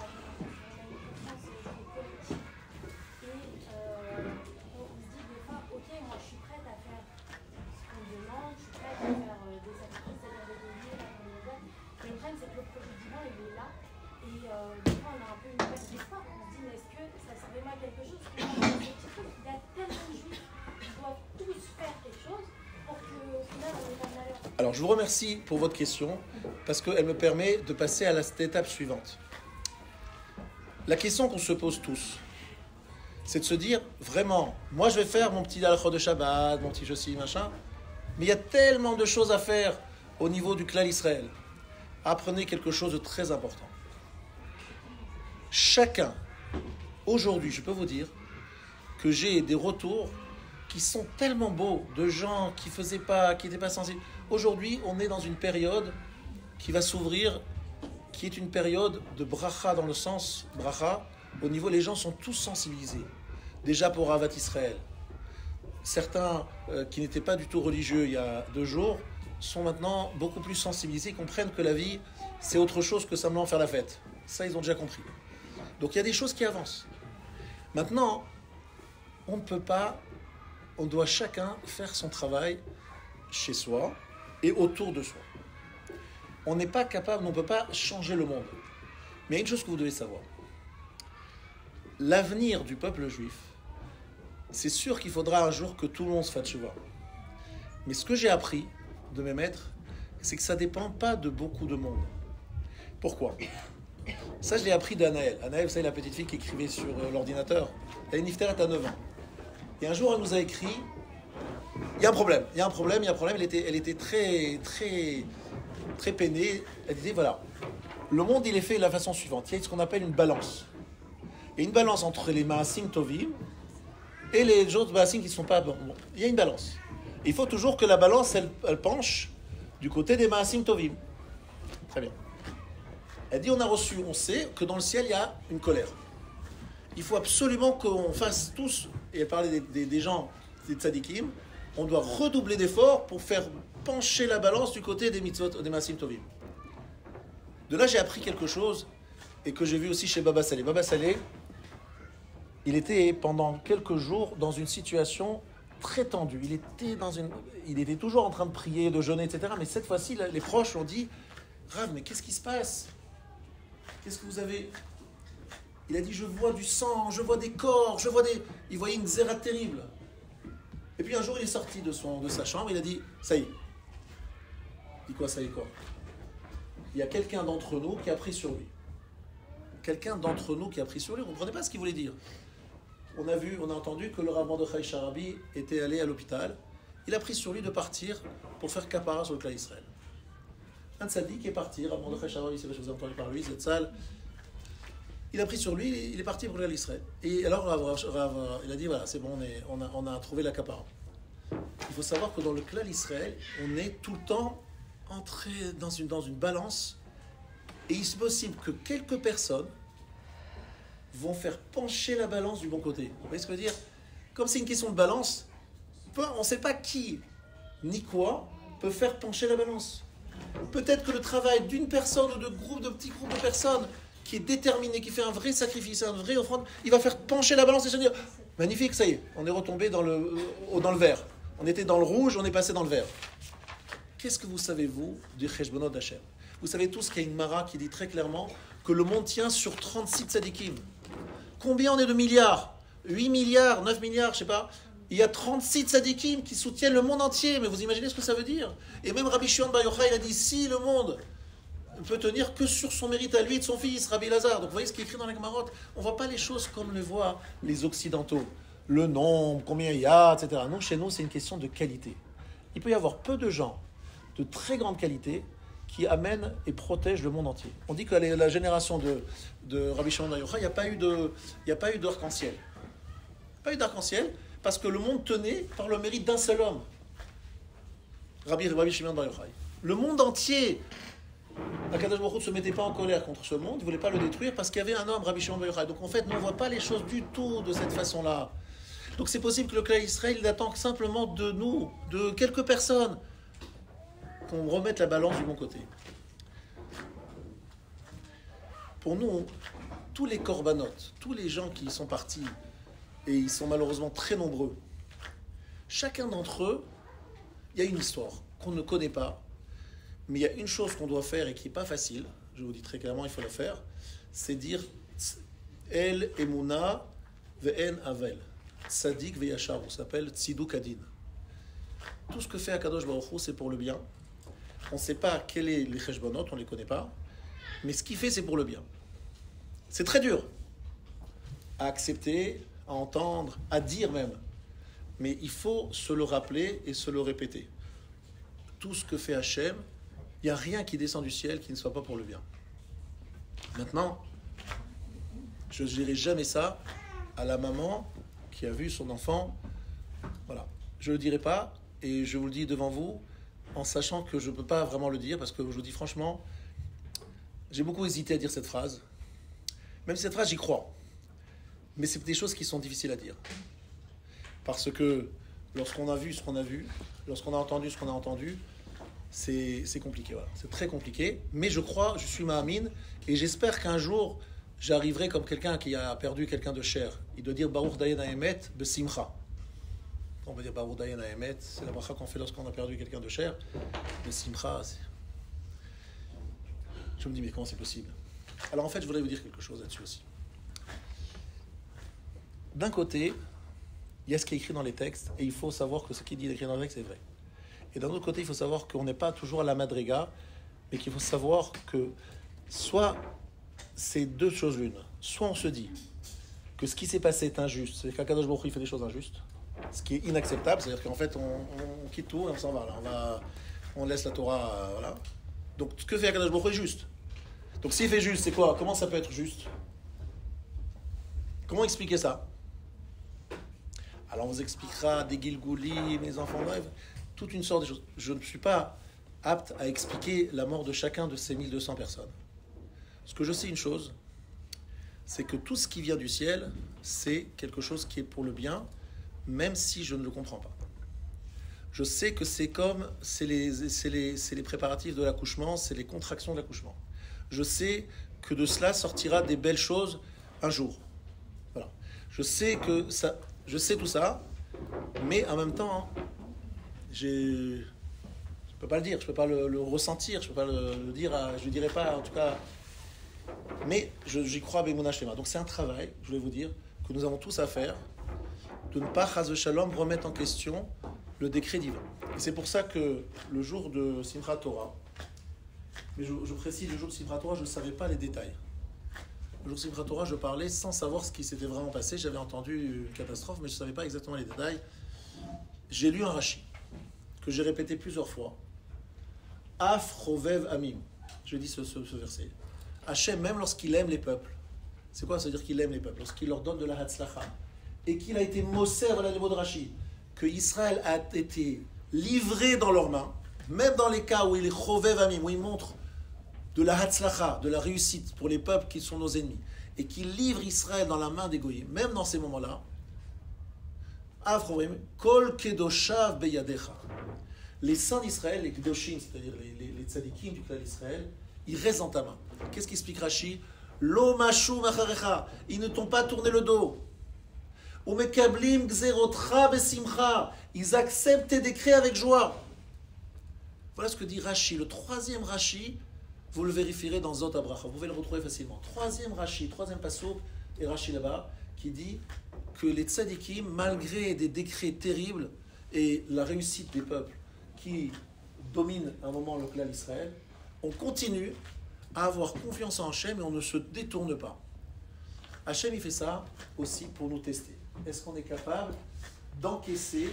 politique. Et on se dit des fois, ok, moi je suis prête à faire ce qu'on me demande, je suis prête à faire des sacrifices, c'est-à-dire des délits, mais le problème c'est que le projet divin il est là. Et des fois on a un peu une perte d'espoir. On se dit, mais est-ce que ça servira à quelque chose? Il y a tellement de juifs qui doivent tous faire quelque chose. Alors, je vous remercie pour votre question, parce qu'elle me permet de passer à l'étape suivante. La question qu'on se pose tous, c'est de se dire, vraiment, moi je vais faire mon petit halachot de Shabbat, mon petit je-ci, machin, mais il y a tellement de choses à faire au niveau du Klal Israël. Apprenez quelque chose de très important. Chacun, aujourd'hui, je peux vous dire que j'ai des retours qui sont tellement beaux, de gens qui n'étaient pas sensibles. Aujourd'hui, on est dans une période qui va s'ouvrir, qui est une période de bracha, dans le sens bracha, au niveau, les gens sont tous sensibilisés. Déjà pour Ahavat Israël. Certains qui n'étaient pas du tout religieux il y a 2 jours, sont maintenant beaucoup plus sensibilisés, comprennent que la vie, c'est autre chose que simplement faire la fête. Ça, ils ont déjà compris. Donc il y a des choses qui avancent. Maintenant, on ne peut pas... On doit chacun faire son travail chez soi et autour de soi. On n'est pas capable, on ne peut pas changer le monde. Mais il y a une chose que vous devez savoir. L'avenir du peuple juif, c'est sûr qu'il faudra un jour que tout le monde se fasse tchouva. Mais ce que j'ai appris de mes maîtres, c'est que ça ne dépend pas de beaucoup de monde. Pourquoi? Ça, je l'ai appris d'Anaël. Anaël, vous savez, la petite fille qui écrivait sur l'ordinateur. Elle est nifteret à 9 ans. Et un jour, elle nous a écrit, il y a un problème. Elle était très, très, très peinée. Elle disait, voilà, le monde, il est fait de la façon suivante. Il y a ce qu'on appelle une balance. Il y a une balance entre les Maasim Tovim et les autres Maasim qui ne sont pas bons. Il y a une balance. Il faut toujours que la balance, elle penche du côté des Maasim Tovim. Très bien. Elle dit, on sait que dans le ciel, il y a une colère. Il faut absolument qu'on fasse tous, et elle parlait des gens, des tzadikim, on doit redoubler d'efforts pour faire pencher la balance du côté des mitzvot, des Maasim Tovim. De là, j'ai appris quelque chose, et que j'ai vu aussi chez Baba Saleh. Baba Saleh, il était pendant quelques jours dans une situation très tendue. Il était toujours en train de prier, de jeûner, etc. Mais cette fois-ci, les proches ont dit, Rav, mais qu'est-ce qui se passe? Qu'est-ce que vous avez... Il a dit, je vois du sang, je vois des corps, Il voyait une zéra terrible. Et puis un jour, il est sorti de sa chambre, il a dit, ça y est. Il dit quoi, ça y est quoi? Il y a quelqu'un d'entre nous qui a pris sur lui. Quelqu'un d'entre nous qui a pris sur lui. On ne comprenait pas ce qu'il voulait dire. On a entendu que le Rav Mordechai Sharabi était allé à l'hôpital. Il a pris sur lui de partir pour faire kapara sur le Klal Israël. Un tzaddik est parti, Rav Mordechai Sharabi, c'est ce que vous avez entendu par lui, Zetzal. Il a pris sur lui, il est parti pour l'Israël. Et alors, il a dit, voilà, c'est bon, on a trouvé l'accaparant. Il faut savoir que dans le clan Israël, on est tout le temps entré dans une balance. Et il est possible que quelques personnes vont faire pencher la balance du bon côté. Vous voyez ce que je veux dire? Comme c'est une question de balance, on ne sait pas qui ni quoi peut faire pencher la balance. Peut-être que le travail d'une personne ou de petits groupes de personnes qui est déterminé, qui fait un vrai sacrifice, un vrai offrande, il va faire pencher la balance et se dire magnifique, ça y est, on est retombé dans le vert. On était dans le rouge, on est passé dans le vert. Qu'est-ce que vous savez, vous, du Cheshbonot d'Hachem? Vous savez tous qu'il y a une Mara qui dit très clairement que le monde tient sur 36 tzadikim. Combien on est de milliards? 8 milliards, 9 milliards, je sais pas. Il y a 36 tzadikim qui soutiennent le monde entier. Mais vous imaginez ce que ça veut dire? Et même Rabbi Shimon Bar Yochai, il a dit si le monde peut tenir que sur son mérite à lui et de son fils, Rabbi Lazare. Donc vous voyez ce qui est écrit dans la Gemarot. On ne voit pas les choses comme le voient les Occidentaux. Le nombre, combien il y a, etc. Non, chez nous, c'est une question de qualité. Il peut y avoir peu de gens de très grande qualité qui amènent et protègent le monde entier. On dit que la génération de Rabbi Shimon Bar Yochai, il n'y a pas eu d'arc-en-ciel. Pas eu d'arc-en-ciel parce que le monde tenait par le mérite d'un seul homme. Rabbi Shimon Bar Yochai. Le monde entier, Akadosh Baruch Hu ne se mettait pas en colère contre ce monde, il ne voulait pas le détruire parce qu'il y avait un homme, Rabbi Shimon Bar Yochai. Donc en fait, nous, on ne voit pas les choses du tout de cette façon-là. Donc c'est possible que le clan Israël, il attend simplement de nous, de quelques personnes, qu'on remette la balance du bon côté. Pour nous, tous les corbanotes, tous les gens qui sont partis, et ils sont malheureusement très nombreux, chacun d'entre eux, il y a une histoire qu'on ne connaît pas, mais il y a une chose qu'on doit faire et qui n'est pas facile, je vous dis très clairement, il faut la faire, c'est dire El Emuna Ve'en Avel. Tzadik Ve'yachar, ça s'appelle Tziduk Adin. Tout ce que fait Akadosh Baruch Hu, c'est pour le bien. On ne sait pas quels sont les cheshbonot, on ne les connaît pas, mais ce qu'il fait, c'est pour le bien. C'est très dur à accepter, à entendre, à dire même. Mais il faut se le rappeler et se le répéter. Tout ce que fait Hachem, il n'y a rien qui descend du ciel qui ne soit pas pour le bien. Maintenant, je ne dirai jamais ça à la maman qui a vu son enfant. Voilà. Je ne le dirai pas et je vous le dis devant vous en sachant que je ne peux pas vraiment le dire parce que je vous dis franchement, j'ai beaucoup hésité à dire cette phrase. Même cette phrase, j'y crois. Mais c'est des choses qui sont difficiles à dire. Parce que lorsqu'on a vu ce qu'on a vu, lorsqu'on a entendu ce qu'on a entendu, c'est compliqué. Voilà. C'est très compliqué. Mais je crois, je suis Mahamine, et j'espère qu'un jour, j'arriverai comme quelqu'un qui a perdu quelqu'un de cher. Il doit dire Baruch Dayan Haemet Besimcha. On va dire Baruch Dayan Haemet, c'est la bracha qu'on fait lorsqu'on a perdu quelqu'un de cher. Besimcha, je me dis, mais comment c'est possible? Alors en fait, je voudrais vous dire quelque chose là-dessus aussi. D'un côté, il y a ce qui est écrit dans les textes, et il faut savoir que ce qui est écrit dans les textes, c'est vrai. Et d'un autre côté, il faut savoir qu'on n'est pas toujours à la madriga, mais qu'il faut savoir que soit c'est deux choses l'une. Soit on se dit que ce qui s'est passé est injuste, c'est-à-dire qu'Akadosh Baruch Hu fait des choses injustes, ce qui est inacceptable, c'est-à-dire qu'en fait on quitte tout et on s'en va. Là. On laisse la Torah, voilà. Donc ce que fait Akadosh Baruch Hu est juste. Donc s'il fait juste, c'est quoi? Comment ça peut être juste? Comment expliquer ça? Alors on vous expliquera des Gilgoulim, les enfants rêvent, toute une sorte de choses. Je ne suis pas apte à expliquer la mort de chacun de ces 1200 personnes. Ce que je sais une chose, c'est que tout ce qui vient du ciel, c'est quelque chose qui est pour le bien, même si je ne le comprends pas. Je sais que c'est les préparatifs de l'accouchement, c'est les contractions de l'accouchement. Je sais que de cela sortira des belles choses un jour. Voilà. Je sais tout ça, mais en même temps, je ne peux pas le dire, je ne peux pas le ressentir, je ne peux pas le dire, je ne dirai pas en tout cas. Mais j'y crois avec mon Shlema. Donc c'est un travail, je voulais vous dire, que nous avons tous à faire, de ne pas, chas v'shalom, remettre en question le décret divin. Et c'est pour ça que le jour de Simchat Torah, mais je précise, le jour de Simchat Torah, je ne savais pas les détails. Le jour de Simchat Torah, je parlais sans savoir ce qui s'était vraiment passé. J'avais entendu une catastrophe, mais je ne savais pas exactement les détails. J'ai lu un Rashi, que j'ai répété plusieurs fois. Af rovev amim. Je dis ce verset. Hachem, même lorsqu'il aime les peuples, C'est quoi? Ça veut dire qu'il aime les peuples. Lorsqu'il leur donne de la hatzlacha. Et qu'il a été moser, voilà les mots de Rashi, que Israël a été livré dans leurs mains, même dans les cas où il est chovev amim, où il montre de la hatzlacha, de la réussite pour les peuples qui sont nos ennemis, et qu'il livre Israël dans la main des goyim, même dans ces moments-là, Kol kedoshav beyadecha. Les saints d'Israël, les kedoshim, c'est-à-dire les tzadikim du clan d'Israël, ils restent dans ta main. Qu'est-ce qu'explique Rashi? Lo mashu macharecha. Ils ne t'ont pas tourné le dos. Umekablim gzerotra besimcha. Ils acceptent tes décrets avec joie. Voilà ce que dit Rashi. Le troisième Rashi, vous le vérifierez dans Zot Abracha. Vous pouvez le retrouver facilement. Troisième Rashi, troisième passouk, et Rashi là-bas, qui dit que les tzadikim, malgré des décrets terribles et la réussite des peuples qui dominent à un moment le clan d'Israël, on continue à avoir confiance en Hachem et on ne se détourne pas. Hachem, il fait ça aussi pour nous tester. Est-ce qu'on est capable d'encaisser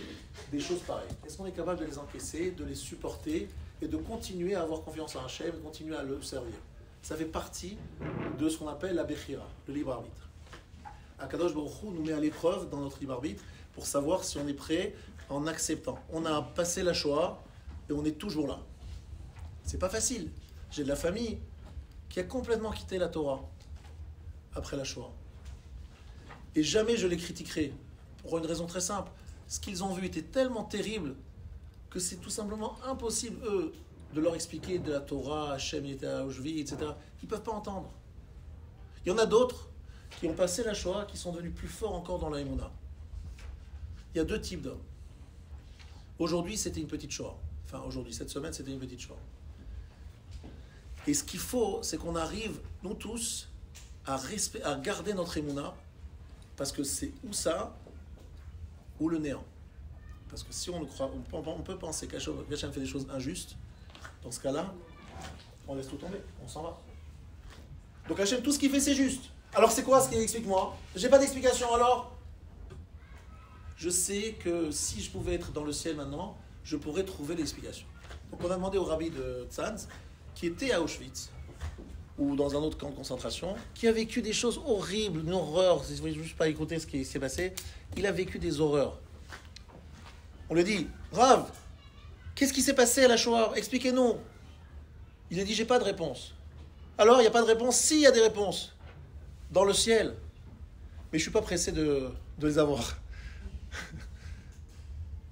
des choses pareilles? Est-ce qu'on est capable de les encaisser, de les supporter et de continuer à avoir confiance en Hachem, de continuer à le servir? Ça fait partie de ce qu'on appelle la Bechira, le libre arbitre. Akadosh Baruch Hu nous met à l'épreuve dans notre libre arbitre pour savoir si on est prêt en acceptant. On a passé la Shoah et on est toujours là. C'est pas facile. J'ai de la famille qui a complètement quitté la Torah après la Shoah. Et jamais je les critiquerai, pour une raison très simple. Ce qu'ils ont vu était tellement terrible que c'est tout simplement impossible, eux, de leur expliquer de la Torah, Hachem était à Auschwitz, etc. Ils ne peuvent pas entendre. Il y en a d'autres qui ont passé la Shoah, qui sont devenus plus forts encore dans la Emouna. Il y a deux types d'hommes. Aujourd'hui, c'était une petite Shoah. Enfin, aujourd'hui, cette semaine, c'était une petite Shoah. Et ce qu'il faut, c'est qu'on arrive, nous tous, à garder notre Emouna, parce que c'est ou ça, ou le néant. Parce que si on le croit, on peut penser qu'Hachem fait des choses injustes. Dans ce cas-là, on laisse tout tomber, on s'en va. Donc Hachem, tout ce qu'il fait, c'est juste. Alors c'est quoi ce qu'il explique-moi? J'ai pas d'explication, alors je sais que si je pouvais être dans le ciel maintenant, je pourrais trouver l'explication. Donc on a demandé au rabbi de Tzanz, qui était à Auschwitz, ou dans un autre camp de concentration, qui a vécu des choses horribles, une horreur. Si vous ne voulez juste pas écouter ce qui s'est passé, il a vécu des horreurs. On lui dit, Rav, qu'est-ce qui s'est passé à la Shoah? Expliquez-nous. Il a dit, j'ai pas de réponse. Alors, il n'y a pas de réponse? Si, il y a des réponses. Dans le ciel. Mais je ne suis pas pressé de les avoir.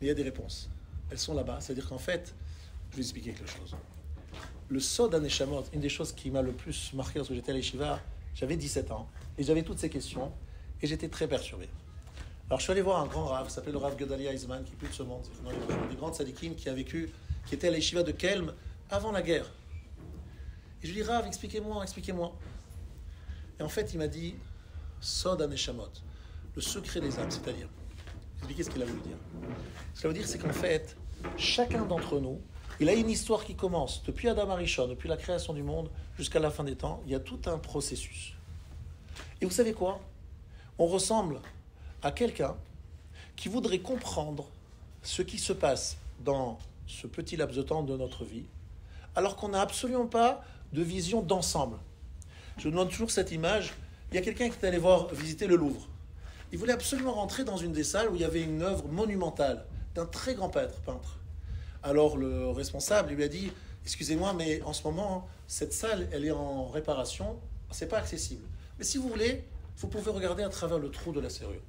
Mais il y a des réponses. Elles sont là-bas. C'est-à-dire qu'en fait, je vais expliquer quelque chose. Le Sod HaNeshamot, une des choses qui m'a le plus marqué lorsque j'étais à l'Yeshiva, j'avais 17 ans, et j'avais toutes ces questions, et j'étais très perturbé. Alors je suis allé voir un grand Rav, qui s'appelle le Rav Gedalia Eizman, qui est plus de ce monde, c'est des grands tzadikim qui était à l'Yeshiva de Kelm avant la guerre. Et je lui dis, Rav, expliquez-moi. Et en fait, il m'a dit, Sod HaNeshamot, le secret des âmes, c'est-à-dire, expliquez ce qu'il a voulu dire. Ce qu'il a voulu dire, c'est qu'en fait, chacun d'entre nous, il a une histoire qui commence depuis Adam Arishon, depuis la création du monde jusqu'à la fin des temps. Il y a tout un processus. Et vous savez quoi? On ressemble à quelqu'un qui voudrait comprendre ce qui se passe dans ce petit laps de temps de notre vie, alors qu'on n'a absolument pas de vision d'ensemble. Je vous demande toujours cette image. Il y a quelqu'un qui est allé visiter le Louvre. Il voulait absolument rentrer dans une des salles où il y avait une œuvre monumentale d'un très grand peintre. Alors le responsable lui a dit, excusez-moi, mais en ce moment, cette salle, elle est en réparation, c'est pas accessible. Mais si vous voulez, vous pouvez regarder à travers le trou de la serrure.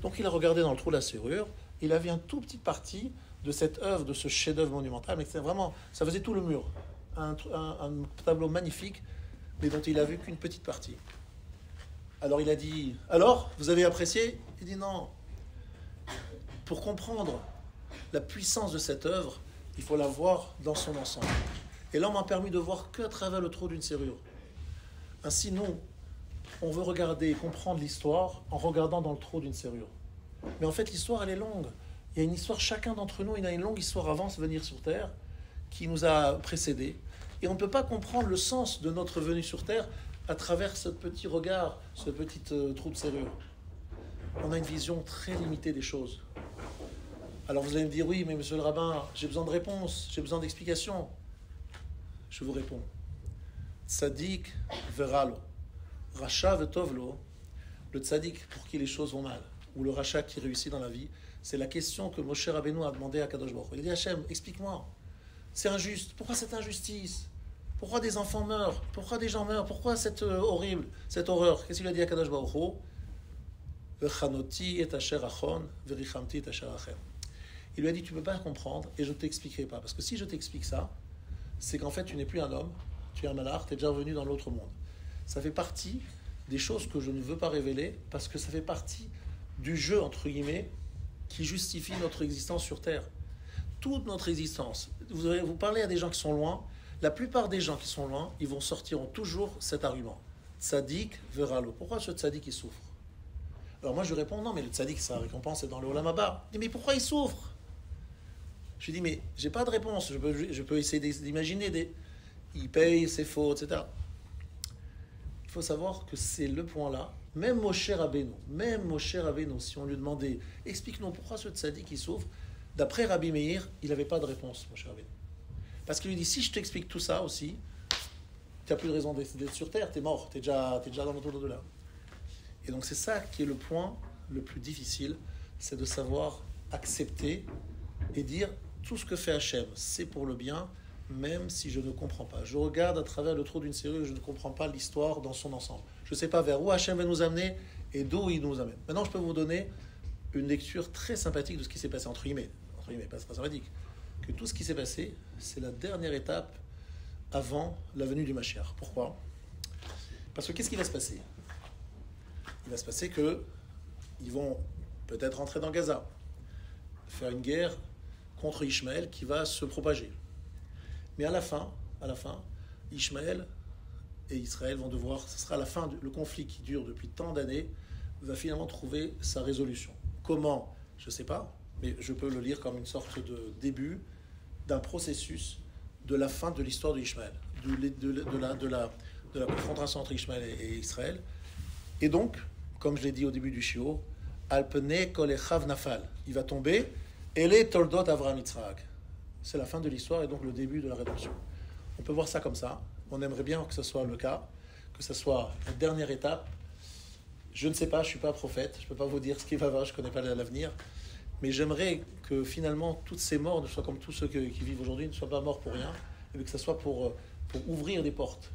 Donc il a regardé dans le trou de la serrure, il a vu un tout petit partie de cette œuvre, de ce chef-d'œuvre monumental, mais c'était vraiment, ça faisait tout le mur. Un tableau magnifique, mais dont il a vu qu'une petite partie. Alors il a dit, alors, vous avez apprécié? Il dit non. Pour comprendre la puissance de cette œuvre, il faut la voir dans son ensemble. Et là, on m'a permis de voir qu'à travers le trou d'une serrure. Ainsi, nous, on veut regarder et comprendre l'histoire en regardant dans le trou d'une serrure. Mais en fait, l'histoire, elle est longue. Il y a une histoire, chacun d'entre nous, il a une longue histoire avant de venir sur Terre qui nous a précédés. Et on ne peut pas comprendre le sens de notre venue sur Terre à travers ce petit regard, ce petit trou de serrure. On a une vision très limitée des choses. Alors vous allez me dire, oui, mais monsieur le rabbin, j'ai besoin de réponses, j'ai besoin d'explications. Je vous réponds. Tzadik veralo. Racha vetovlo, le tzaddik pour qui les choses vont mal, ou le racha qui réussit dans la vie, c'est la question que Moshe Rabbeinu a demandé à Kadosh Baruch Hu. Il a dit Hachem, explique-moi, c'est injuste, pourquoi cette injustice? Pourquoi des enfants meurent? Pourquoi des gens meurent? Pourquoi cette horrible, cette horreur? Qu'est-ce qu'il a dit à Kadosh Baruch Hu? Vechanoti et asher achon, verichamti et asher achem. Il lui a dit, tu ne peux pas comprendre et je ne t'expliquerai pas. Parce que si je t'explique ça, c'est qu'en fait, tu n'es plus un homme, tu es un malach, tu es déjà revenu dans l'autre monde. Ça fait partie des choses que je ne veux pas révéler parce que ça fait partie du jeu, entre guillemets, qui justifie notre existence sur Terre. Toute notre existence. Vous parlez à des gens qui sont loin, la plupart des gens qui sont loin, ils vont sortiront toujours cet argument. Tzadik veralo. Pourquoi ce tzadik il souffre? Alors moi je lui réponds, non mais le tzadik, sa récompense est dans le Olam Haba. Il dit, mais pourquoi il souffre? Je lui dis, mais j'ai pas de réponse, je peux essayer d'imaginer, il paye ses fautes, etc. Il faut savoir que c'est le point là, même Moshe Rabbeinu, si on lui demandait, explique-nous pourquoi ce tzaddik il souffre, d'après Rabbi Meir, il n'avait pas de réponse, Moshe Rabbeinu. Parce qu'il lui dit, si je t'explique tout ça aussi, tu n'as plus de raison d'être sur terre, tu es mort, tu es déjà dans l'autre au-delà. Et donc c'est ça qui est le point le plus difficile, c'est de savoir accepter et dire, tout ce que fait Hachem, c'est pour le bien, même si je ne comprends pas. Je regarde à travers le trou d'une serrure et je ne comprends pas l'histoire dans son ensemble. Je ne sais pas vers où Hachem va nous amener et d'où il nous amène. Maintenant, je peux vous donner une lecture très sympathique de ce qui s'est passé, entre guillemets, pas très sympathique, que tout ce qui s'est passé, c'est la dernière étape avant la venue du Mashiach. Pourquoi? Parce que qu'est-ce qui va se passer? Il va se passer qu'ils vont peut-être rentrer dans Gaza, faire une guerre contre Ishmaël qui va se propager. Mais à la fin, Ishmaël et Israël vont devoir, ce sera la fin, le conflit qui dure depuis tant d'années, va finalement trouver sa résolution. Comment? Je ne sais pas, mais je peux le lire comme une sorte de début d'un processus de la fin de l'histoire d'Ishmaël, de la confrontation entre Ishmaël et Israël. Et donc, comme je l'ai dit au début du shiur, Alpene kol echav nafal, il va tomber, Ele toldot Avraham Yitzhak. C'est la fin de l'histoire et donc le début de la rédemption. On peut voir ça comme ça. On aimerait bien que ce soit le cas, que ce soit la dernière étape. Je ne sais pas, je ne suis pas prophète, je ne peux pas vous dire ce qui va avoir, je ne connais pas l'avenir. Mais j'aimerais que finalement, toutes ces morts ne soient comme tous ceux qui vivent aujourd'hui, ne soient pas morts pour rien, et que ce soit pour ouvrir des portes.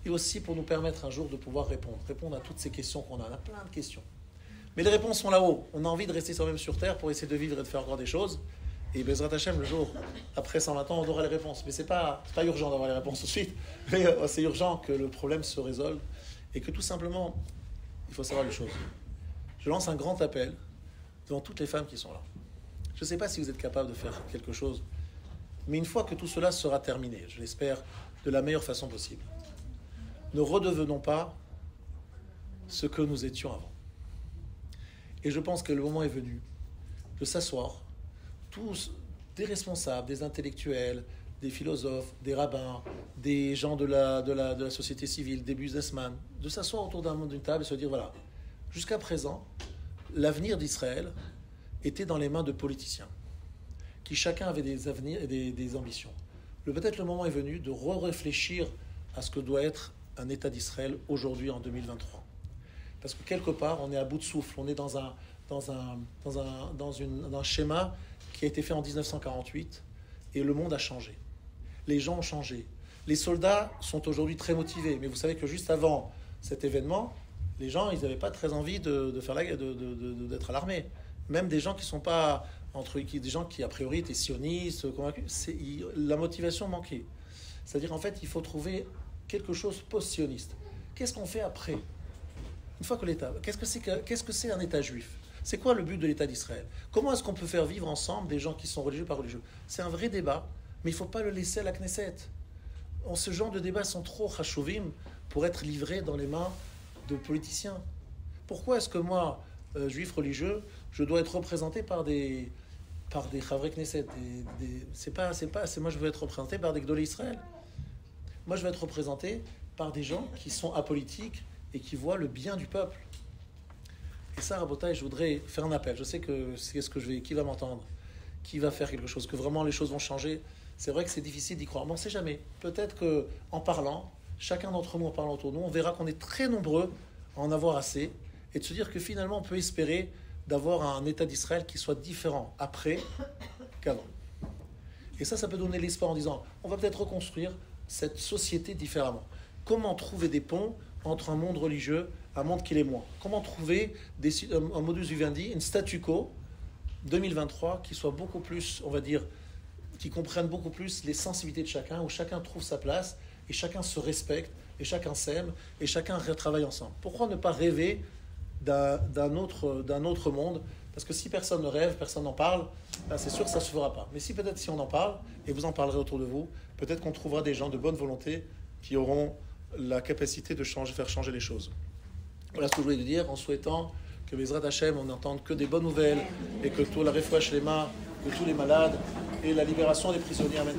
Et aussi pour nous permettre un jour de pouvoir répondre à toutes ces questions qu'on a. On a plein de questions. Mais les réponses sont là-haut. On a envie de rester soi-même sur Terre pour essayer de vivre et de faire encore des choses. Et Bezrat Hashem, le jour après 120 ans, on aura les réponses. Mais c'est pas urgent d'avoir les réponses tout de suite. Mais c'est urgent que le problème se résolve. Et que tout simplement, il faut savoir les choses. Je lance un grand appel devant toutes les femmes qui sont là. Je ne sais pas si vous êtes capables de faire quelque chose. Mais une fois que tout cela sera terminé, je l'espère de la meilleure façon possible, ne redevenons pas ce que nous étions avant. Et je pense que le moment est venu de s'asseoir, tous, des responsables, des intellectuels, des philosophes, des rabbins, des gens de la société civile, des businessmen, de s'asseoir autour d'une table et se dire, voilà, jusqu'à présent, l'avenir d'Israël était dans les mains de politiciens, qui chacun avait des avenirs et des ambitions. Peut-être le moment est venu de réfléchir à ce que doit être un État d'Israël aujourd'hui en 2023. Parce que quelque part, on est à bout de souffle. On est dans un schéma qui a été fait en 1948 et le monde a changé. Les gens ont changé. Les soldats sont aujourd'hui très motivés. Mais vous savez que juste avant cet événement, les gens, ils n'avaient pas très envie d'être à l'armée. Même des gens qui sont pas des gens qui a priori étaient sionistes, convaincus, la motivation manquait. C'est-à-dire en fait, il faut trouver quelque chose post-sioniste. Qu'est-ce qu'on fait après? Une fois que l'État, qu'est-ce que c'est un État juif? C'est quoi le but de l'État d'Israël? Comment est-ce qu'on peut faire vivre ensemble des gens qui sont religieux, pas religieux? C'est un vrai débat, mais il ne faut pas le laisser à la Knesset. Ce genre de débats sont trop chashuvim pour être livrés dans les mains de politiciens. Pourquoi est-ce que moi, juif religieux, je dois être représenté par des Chavrei Knesset? Moi, je veux être représenté par des Gdolei Israël. Moi, je veux être représenté par des gens qui sont apolitiques et qui voient le bien du peuple. Et ça, Rabotai, je voudrais faire un appel. Je sais que c'est ce que qui va m'entendre, qui va faire quelque chose, que vraiment les choses vont changer. C'est vrai que c'est difficile d'y croire, mais on ne sait jamais. Peut-être qu'en parlant, chacun d'entre nous en parlant autour de nous, on verra qu'on est très nombreux à en avoir assez et de se dire que finalement on peut espérer d'avoir un État d'Israël qui soit différent après qu'avant. Et ça peut donner l'espoir en disant on va peut-être reconstruire cette société différemment. Comment trouver des ponts entre un monde religieux et un monde qui l'est moins? Comment trouver un modus vivendi, une statu quo 2023 qui soit beaucoup plus, on va dire, qui comprenne beaucoup plus les sensibilités de chacun, où chacun trouve sa place et chacun se respecte et chacun s'aime et chacun travaille ensemble. Pourquoi ne pas rêver d'un autre monde? Parce que si personne ne rêve, personne n'en parle, ben c'est sûr que ça ne se fera pas. Mais si peut-être si on en parle, et vous en parlerez autour de vous, peut-être qu'on trouvera des gens de bonne volonté qui auront la capacité de faire changer les choses. Voilà ce que je voulais dire en souhaitant que Bezrat Hashem, on n'entende que des bonnes nouvelles et que tout la refouach les mains de tous les malades et la libération des prisonniers. Amen.